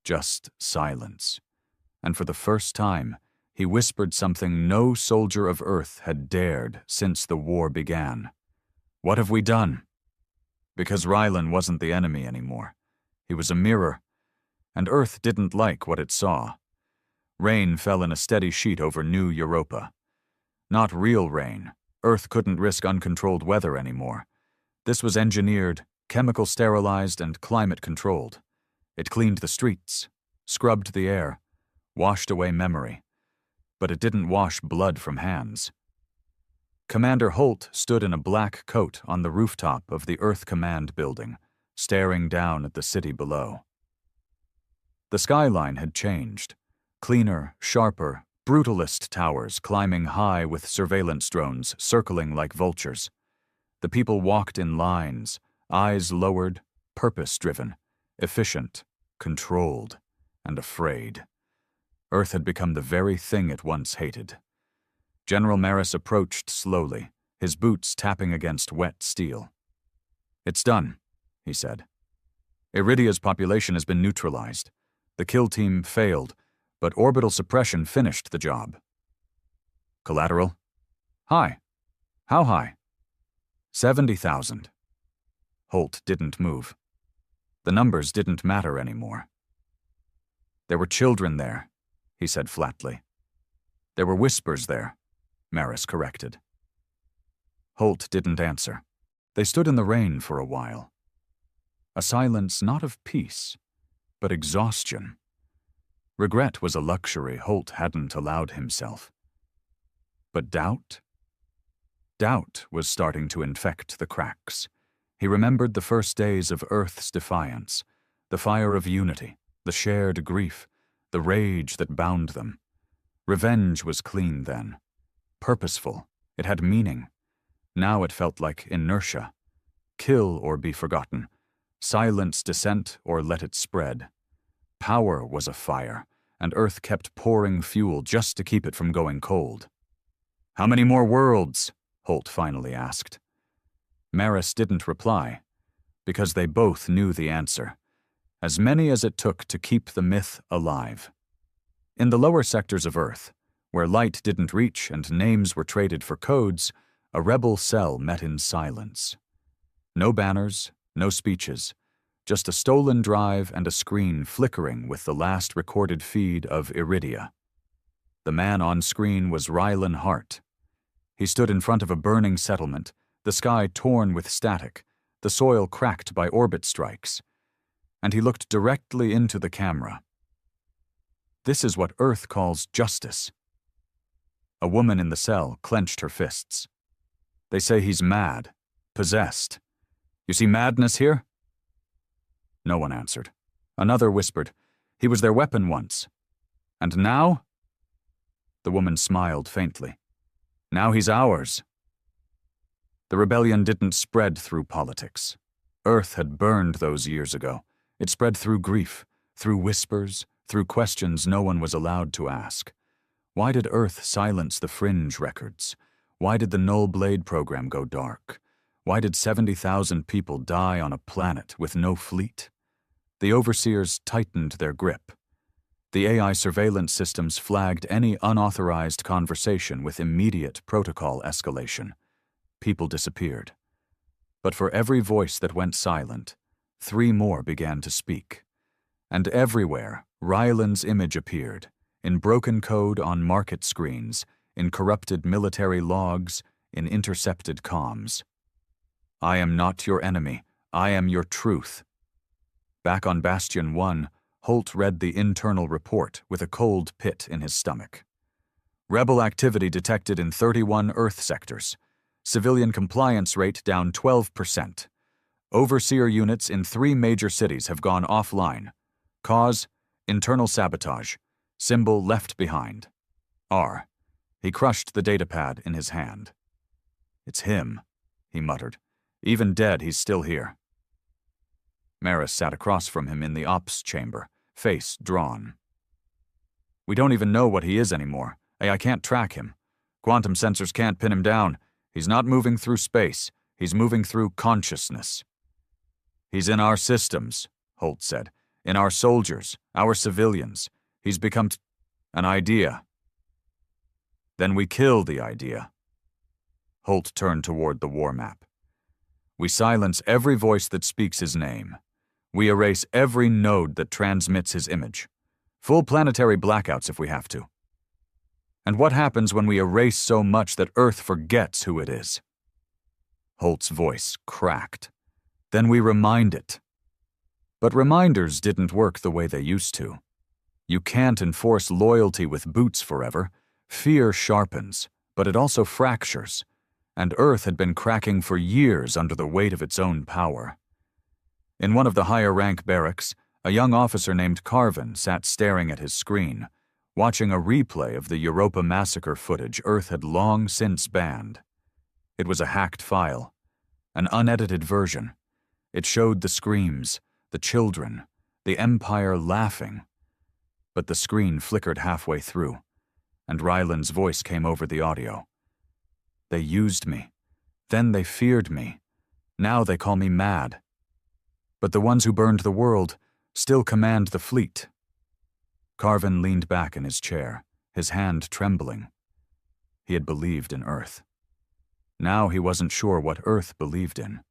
Just silence. And for the first time, he whispered something no soldier of Earth had dared since the war began. What have we done? Because Rylan wasn't the enemy anymore. He was a mirror, and Earth didn't like what it saw. Rain fell in a steady sheet over New Europa. Not real rain. Earth couldn't risk uncontrolled weather anymore. This was engineered, chemical sterilized, and climate controlled. It cleaned the streets, scrubbed the air, washed away memory. But it didn't wash blood from hands. Commander Holt stood in a black coat on the rooftop of the Earth Command building, staring down at the city below. The skyline had changed. Cleaner, sharper, brutalist towers climbing high with surveillance drones circling like vultures. The people walked in lines, eyes lowered, purpose-driven, efficient, controlled, and afraid. Earth had become the very thing it once hated. General Maris approached slowly, his boots tapping against wet steel. "It's done," he said. "Iridia's population has been neutralized. The kill team failed, but orbital suppression finished the job." "Collateral?" "High." "How high?" 70,000. Holt didn't move. The numbers didn't matter anymore. "There were children there," he said flatly. "There were whispers there," Maris corrected. Holt didn't answer. They stood in the rain for a while. A silence not of peace, but exhaustion. Regret was a luxury Holt hadn't allowed himself. But doubt? Doubt was starting to infect the cracks. He remembered the first days of Earth's defiance, the fire of unity, the shared grief, the rage that bound them. Revenge was clean then. Purposeful. It had meaning. Now it felt like inertia. Kill or be forgotten. Silence dissent or let it spread. Power was a fire, and Earth kept pouring fuel just to keep it from going cold. "How many more worlds?" Holt finally asked. Maris didn't reply, because they both knew the answer. As many as it took to keep the myth alive. In the lower sectors of Earth, where light didn't reach and names were traded for codes, a rebel cell met in silence. No banners, no speeches, just a stolen drive and a screen flickering with the last recorded feed of Iridia. The man on screen was Rylan Hart. He stood in front of a burning settlement, the sky torn with static, the soil cracked by orbit strikes, and he looked directly into the camera. This is what Earth calls justice. A woman in the cell clenched her fists. "They say he's mad, possessed. You see madness here?" No one answered. Another whispered, "He was their weapon once. And now?" The woman smiled faintly. "Now he's ours." The rebellion didn't spread through politics. Earth had burned those years ago. It spread through grief, through whispers, through questions no one was allowed to ask. Why did Earth silence the fringe records? Why did the Null Blade program go dark? Why did 70,000 people die on a planet with no fleet? The overseers tightened their grip. The AI surveillance systems flagged any unauthorized conversation with immediate protocol escalation. People disappeared. But for every voice that went silent, 3 more began to speak. And everywhere, Ryland's image appeared, in broken code on market screens, in corrupted military logs, in intercepted comms. "I am not your enemy. I am your truth." Back on Bastion 1, Holt read the internal report with a cold pit in his stomach. Rebel activity detected in 31 Earth sectors. Civilian compliance rate down 12%. Overseer units in 3 major cities have gone offline. Cause: internal sabotage. Symbol left behind. R. He crushed the datapad in his hand. "It's him," he muttered. "Even dead, he's still here." Maris sat across from him in the ops chamber, face drawn. "We don't even know what he is anymore. AI can't track him. Quantum sensors can't pin him down. He's not moving through space. He's moving through consciousness." "He's in our systems," Holt said. "In our soldiers, our civilians. He's become an idea." "Then we kill the idea." Holt turned toward the war map. "We silence every voice that speaks his name. We erase every node that transmits his image. Full planetary blackouts if we have to. And what happens when we erase so much that Earth forgets who it is?" Holt's voice cracked. "Then we remind it." But reminders didn't work the way they used to. You can't enforce loyalty with boots forever. Fear sharpens, but it also fractures. And Earth had been cracking for years under the weight of its own power. In one of the higher-rank barracks, a young officer named Carvin sat staring at his screen, watching a replay of the Europa massacre footage Earth had long since banned. It was a hacked file, an unedited version. It showed the screams, the children, the Empire laughing. But the screen flickered halfway through, and Ryland's voice came over the audio. "They used me. Then they feared me. Now they call me mad. But the ones who burned the world still command the fleet." Carvin leaned back in his chair, his hand trembling. He had believed in Earth. Now he wasn't sure what Earth believed in.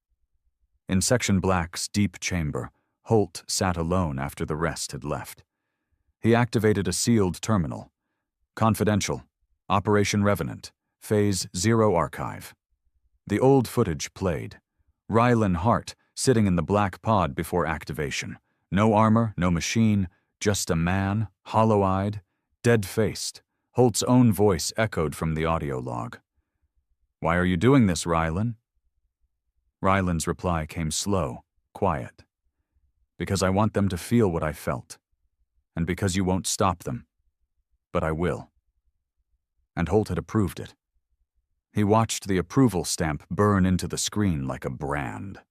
In Section Black's deep chamber, Holt sat alone after the rest had left. He activated a sealed terminal. "Confidential. Operation Revenant. Phase 0 archive." The old footage played. Rylan Hart sitting in the black pod before activation. No armor, no machine, just a man, hollow-eyed, dead-faced. Holt's own voice echoed from the audio log. "Why are you doing this, Rylan?" Rylan's reply came slow, quiet. "Because I want them to feel what I felt. And because you won't stop them. But I will." And Holt had approved it. He watched the approval stamp burn into the screen like a brand.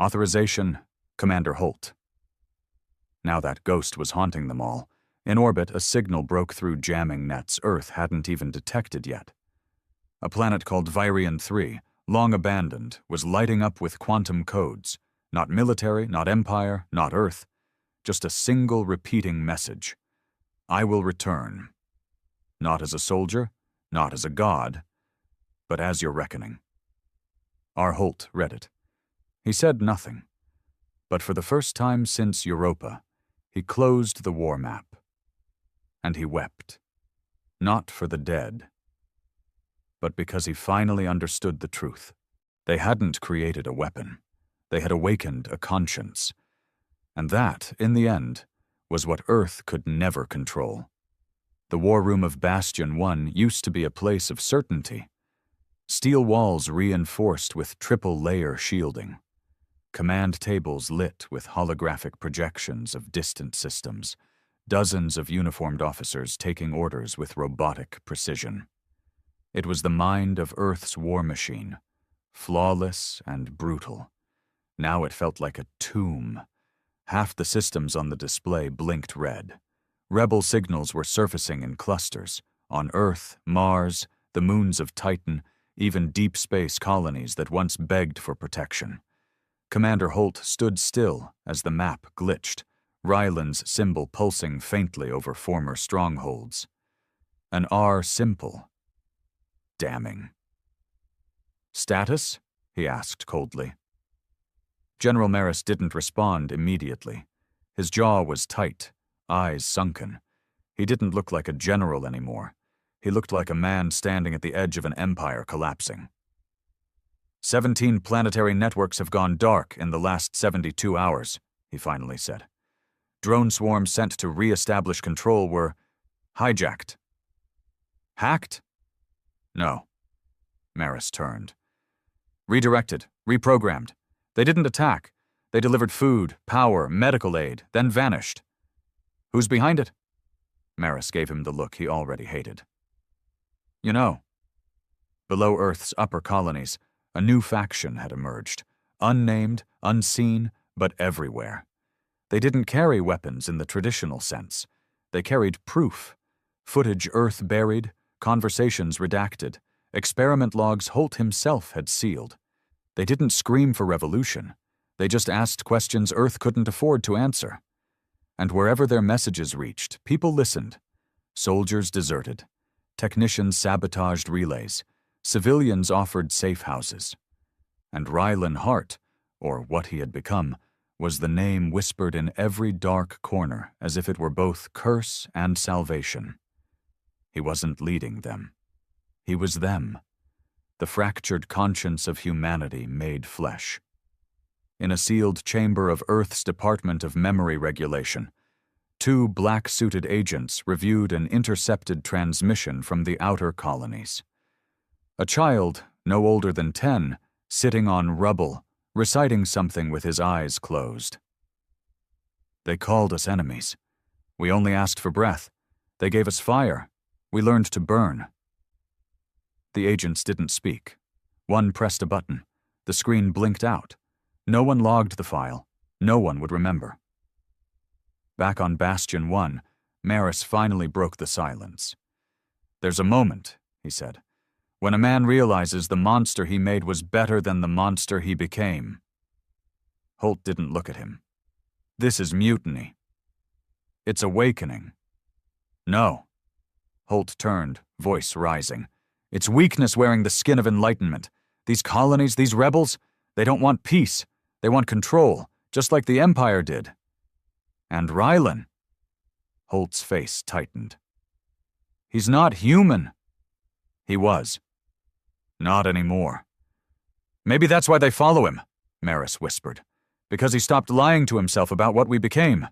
Authorization, Commander Holt. Now that ghost was haunting them all, In orbit, a signal broke through jamming nets Earth hadn't even detected yet. A planet called Virion 3, long abandoned, was lighting up with quantum codes. Not military, not Empire, not Earth. Just a single repeating message. I will return. Not as a soldier, not as a god, but as your reckoning. R. Holt read it. He said nothing. But for the first time since Europa, he closed the war map. And he wept. Not for the dead, but because he finally understood the truth. They hadn't created a weapon. They had awakened a conscience. And that, in the end, was what Earth could never control. The war room of Bastion 1 used to be a place of certainty. Steel walls reinforced with triple-layer shielding. Command tables lit with holographic projections of distant systems. Dozens of uniformed officers taking orders with robotic precision. It was the mind of Earth's war machine, flawless and brutal. Now it felt like a tomb. Half the systems on the display blinked red. Rebel signals were surfacing in clusters, on Earth, Mars, the moons of Titan, even deep space colonies that once begged for protection. Commander Holt stood still as the map glitched, Ryland's symbol pulsing faintly over former strongholds. An R simple. Damning. Status? He asked coldly. General Maris didn't respond immediately. His jaw was tight, eyes sunken. He didn't look like a general anymore. He looked like a man standing at the edge of an empire collapsing. 17 planetary networks have gone dark in the last 72 hours, he finally said. Drone swarms sent to re-establish control were hijacked. Hacked? No. Maris turned. Redirected, reprogrammed. They didn't attack. They delivered food, power, medical aid, then vanished. Who's behind it? Maris gave him the look he already hated. You know, below Earth's upper colonies, a new faction had emerged. Unnamed, unseen, but everywhere. They didn't carry weapons in the traditional sense. They carried proof. Footage Earth buried, conversations redacted, experiment logs Holt himself had sealed. They didn't scream for revolution. They just asked questions Earth couldn't afford to answer. And wherever their messages reached, people listened. Soldiers deserted. Technicians sabotaged relays. Civilians offered safe houses. And Rylan Hart, or what he had become, was the name whispered in every dark corner as if it were both curse and salvation. He wasn't leading them. He was them. The fractured conscience of humanity made flesh. In a sealed chamber of Earth's Department of Memory Regulation, 2 black-suited agents reviewed an intercepted transmission from the outer colonies. A child, no older than 10, sitting on rubble, reciting something with his eyes closed. They called us enemies. We only asked for breath. They gave us fire. We learned to burn. The agents didn't speak. One pressed a button. The screen blinked out. No one logged the file. No one would remember. Back on Bastion 1, Maris finally broke the silence. There's a moment, he said, when a man realizes the monster he made was better than the monster he became. Holt didn't look at him. This is mutiny. It's awakening. No. Holt turned, voice rising. It's weakness wearing the skin of enlightenment. These colonies, these rebels, they don't want peace. They want control, just like the Empire did. And Rylan. Holt's face tightened. He's not human. He was. Not anymore. Maybe that's why they follow him, Maris whispered. Because he stopped lying to himself about what we became.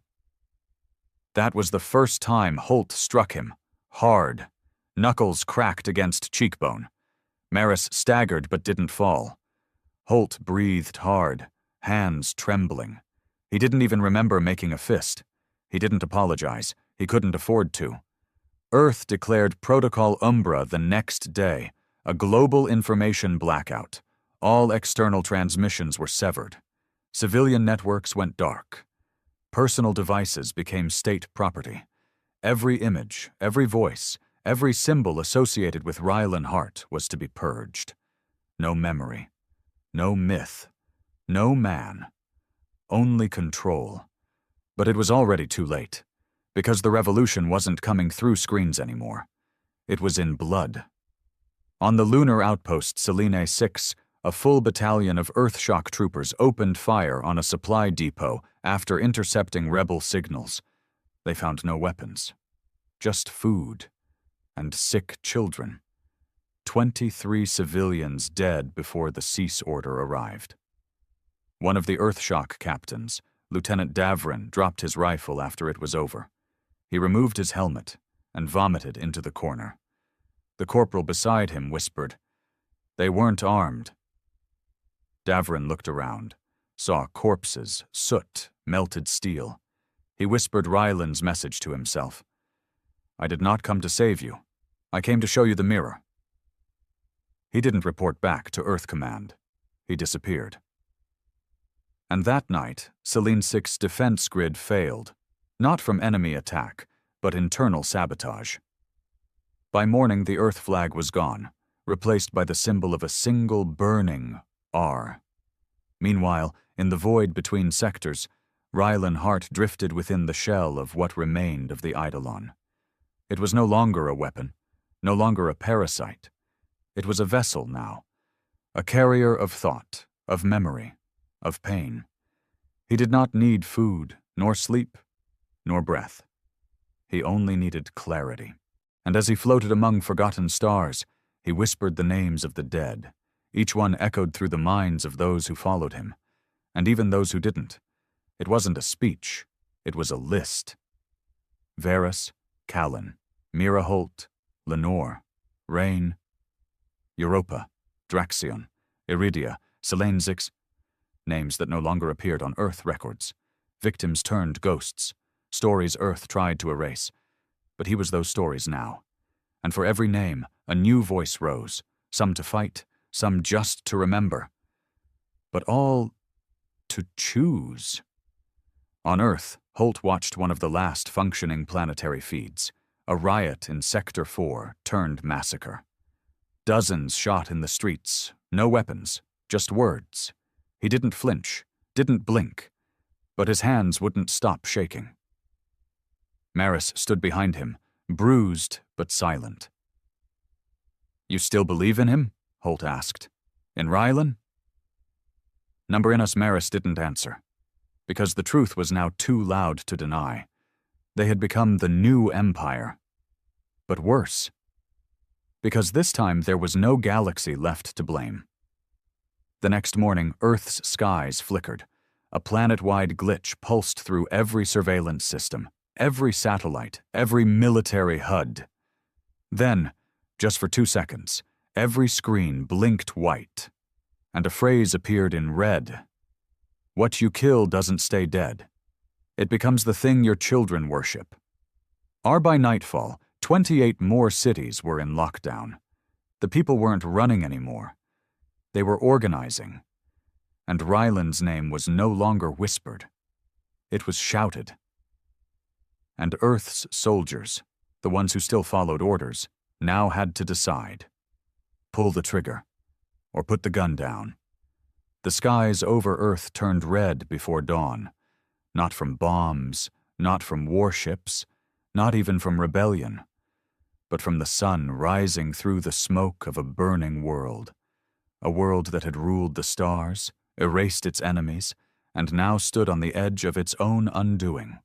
That was the first time Holt struck him, hard. Knuckles cracked against cheekbone. Maris staggered but didn't fall. Holt breathed hard, hands trembling. He didn't even remember making a fist. He didn't apologize. He couldn't afford to. Earth declared Protocol Umbra the next day, a global information blackout. All external transmissions were severed. Civilian networks went dark. Personal devices became state property. Every image, every voice, every symbol associated with Rylan Hart was to be purged. No memory, no myth, no man, only control. But it was already too late, because the revolution wasn't coming through screens anymore. It was in blood. On the lunar outpost Selene 6, a full battalion of Earthshock troopers opened fire on a supply depot after intercepting rebel signals. They found no weapons, just food and sick children. 23 civilians dead before the cease order arrived. One of the Earthshock captains, Lieutenant Davrin, dropped his rifle after it was over. He removed his helmet and vomited into the corner. The corporal beside him whispered, "They weren't armed." Davrin looked around, saw corpses, soot, melted steel. He whispered Ryland's message to himself. "I did not come to save you. I came to show you the mirror." He didn't report back to Earth Command. He disappeared. And that night, Selene 6's defense grid failed, not from enemy attack, but internal sabotage. By morning, the Earth flag was gone, replaced by the symbol of a single burning R. Meanwhile, in the void between sectors, Rylan Hart drifted within the shell of what remained of the Eidolon. It was no longer a weapon, no longer a parasite. It was a vessel now, a carrier of thought, of memory, of pain. He did not need food, nor sleep, nor breath. He only needed clarity. And as he floated among forgotten stars, he whispered the names of the dead. Each one echoed through the minds of those who followed him, and even those who didn't. It wasn't a speech, it was a list. Varus, Callan, Mira Holt, Lenore, Rain, Europa, Draxion, Iridia, Selene 6, names that no longer appeared on Earth records. Victims turned ghosts, stories Earth tried to erase. But he was those stories now. And for every name, a new voice rose, some to fight, some just to remember. But all to choose. On Earth, Holt watched one of the last functioning planetary feeds. A riot in Sector 4 turned massacre. Dozens shot in the streets, no weapons, just words. He didn't flinch, didn't blink, but his hands wouldn't stop shaking. Maris stood behind him, bruised but silent. "You still believe in him?" Holt asked. "In Rylan?" Numberinus Maris didn't answer, because the truth was now too loud to deny. They had become the new empire. But worse, because this time there was no galaxy left to blame. The next morning, Earth's skies flickered. A planet-wide glitch pulsed through every surveillance system, every satellite, every military HUD. Then, just for 2 seconds, every screen blinked white, and a phrase appeared in red. "What you kill doesn't stay dead. It becomes the thing your children worship." By nightfall, 28 more cities were in lockdown. The people weren't running anymore. They were organizing. And Ryland's name was no longer whispered. It was shouted. And Earth's soldiers, the ones who still followed orders, now had to decide. Pull the trigger, or put the gun down. The skies over Earth turned red before dawn, not from bombs, not from warships, not even from rebellion, but from the sun rising through the smoke of a burning world, a world that had ruled the stars, erased its enemies, and now stood on the edge of its own undoing.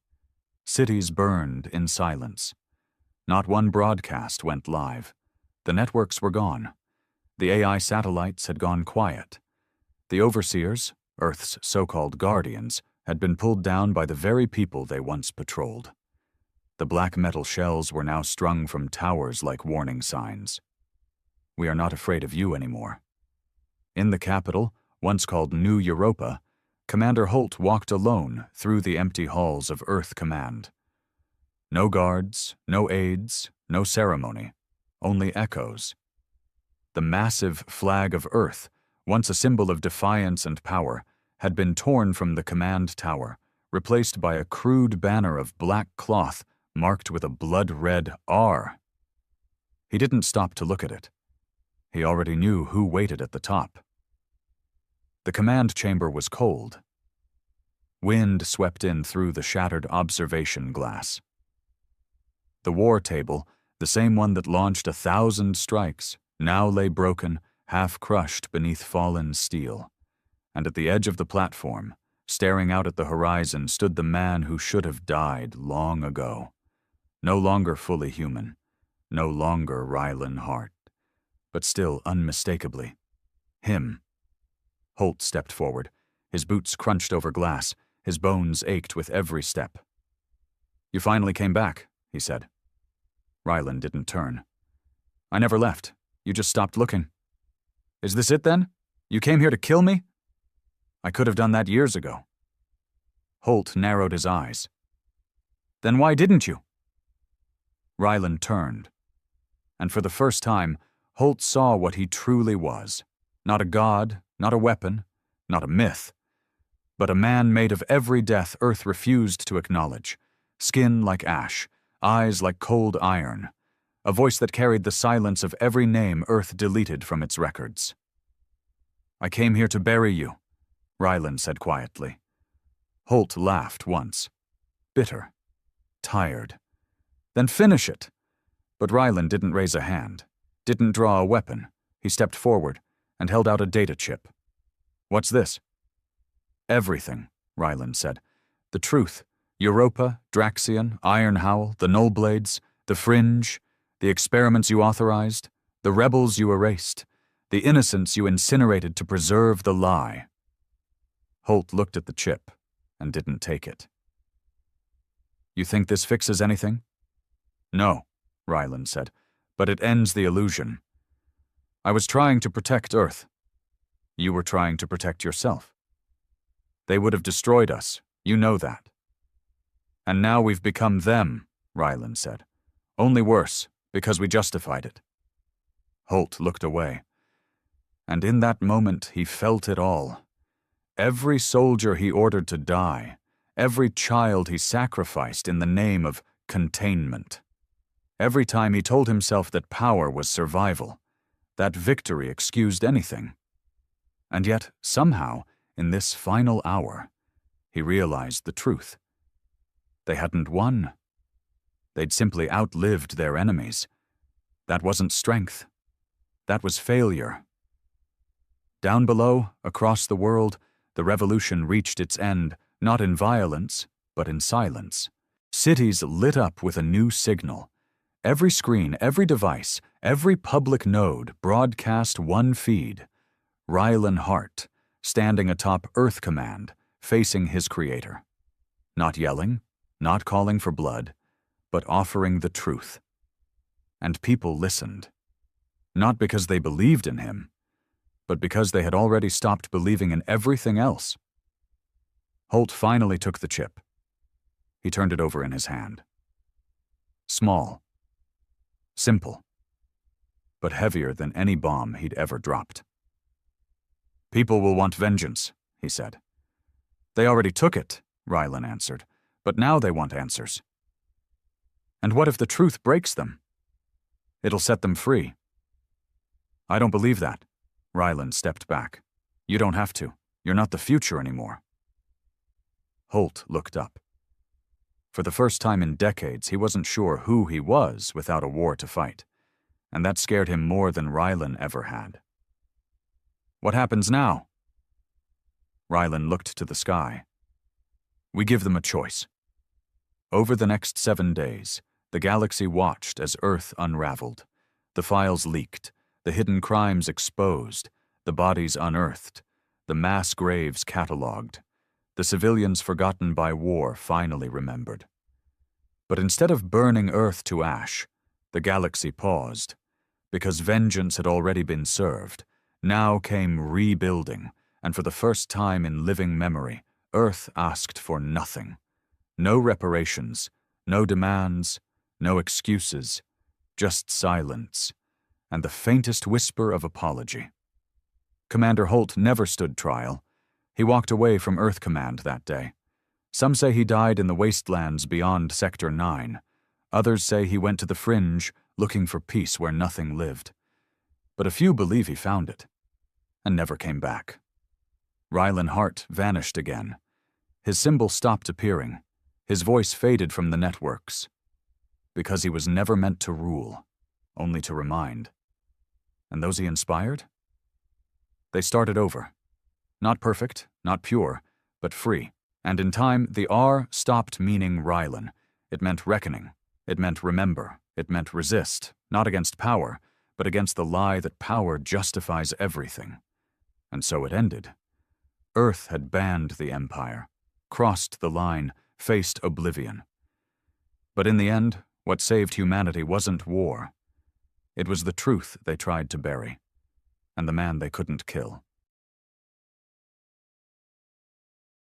Cities burned in silence. Not one broadcast went live. The networks were gone. The AI satellites had gone quiet. The overseers, Earth's so-called guardians, had been pulled down by the very people they once patrolled. The black metal shells were now strung from towers like warning signs. "We are not afraid of you anymore." In the capital, once called New Europa, Commander Holt walked alone through the empty halls of Earth Command. No guards, no aides, no ceremony, only echoes. The massive flag of Earth, once a symbol of defiance and power, had been torn from the command tower, replaced by a crude banner of black cloth marked with a blood-red R. He didn't stop to look at it. He already knew who waited at the top. The command chamber was cold. Wind swept in through the shattered observation glass. The war table, the same one that launched 1,000 strikes, now lay broken, half-crushed beneath fallen steel. And at the edge of the platform, staring out at the horizon, stood the man who should have died long ago. No longer fully human, no longer Rylan Hart, but still unmistakably him. Holt stepped forward. His boots crunched over glass. His bones ached with every step. "You finally came back," he said. Rylan didn't turn. "I never left. You just stopped looking." "Is this it then? You came here to kill me?" "I could have done that years ago." Holt narrowed his eyes. "Then why didn't you?" Rylan turned. And for the first time, Holt saw what he truly was. Not a god, not a weapon, not a myth, but a man made of every death Earth refused to acknowledge. Skin like ash, eyes like cold iron, a voice that carried the silence of every name Earth deleted from its records. "I came here to bury you," Rylan said quietly. Holt laughed once. Bitter. Tired. "Then finish it." But Rylan didn't raise a hand, didn't draw a weapon. He stepped forward and held out a data chip. "What's this?" "Everything," Rylan said. "The truth. Europa, Draxion, Iron Howl, the Nullblades, the Fringe, the experiments you authorized, the rebels you erased, the innocents you incinerated to preserve the lie." Holt looked at the chip and didn't take it. "You think this fixes anything?" "No," Rylan said, "but it ends the illusion. I was trying to protect Earth. You were trying to protect yourself. They would have destroyed us, you know that. And now we've become them," Rylan said. "Only worse, because we justified it." Holt looked away. And in that moment he felt it all. Every soldier he ordered to die, every child he sacrificed in the name of containment. Every time he told himself that power was survival, that victory excused anything. And yet, somehow, in this final hour, he realized the truth. They hadn't won. They'd simply outlived their enemies. That wasn't strength. That was failure. Down below, across the world, the revolution reached its end, not in violence, but in silence. Cities lit up with a new signal. Every screen, every device, every public node broadcast one feed. Rylan Hart, standing atop Earth Command, facing his creator. Not yelling, not calling for blood, but offering the truth. And people listened. Not because they believed in him, but because they had already stopped believing in everything else. Holt finally took the chip. He turned it over in his hand. Small. Simple. But heavier than any bomb he'd ever dropped. "People will want vengeance," he said. "They already took it," Rylan answered, "but now they want answers." "And what if the truth breaks them?" "It'll set them free." "I don't believe that." Rylan stepped back. "You don't have to. You're not the future anymore." Holt looked up. For the first time in decades, he wasn't sure who he was without a war to fight, and that scared him more than Rylan ever had. "What happens now?" Rylan looked to the sky. "We give them a choice." Over the next 7 days, the galaxy watched as Earth unraveled. The files leaked, the hidden crimes exposed, the bodies unearthed, the mass graves catalogued, the civilians forgotten by war finally remembered. But instead of burning Earth to ash, the galaxy paused, because vengeance had already been served. Now came rebuilding, and for the first time in living memory, Earth asked for nothing. No reparations, no demands, no excuses, just silence, and the faintest whisper of apology. Commander Holt never stood trial. He walked away from Earth Command that day. Some say he died in the wastelands beyond Sector 9. Others say he went to the fringe, looking for peace where nothing lived. But a few believe he found it, and never came back. Rylan Hart vanished again. His symbol stopped appearing. His voice faded from the networks. Because he was never meant to rule, only to remind. And those he inspired? They started over. Not perfect, not pure, but free. And in time, the R stopped meaning Rylan. It meant reckoning. It meant remember. It meant resist, not against power, but against the lie that power justifies everything. And so it ended. Earth had banned the Empire, crossed the line, faced oblivion. But in the end, what saved humanity wasn't war. It was the truth they tried to bury, and the man they couldn't kill.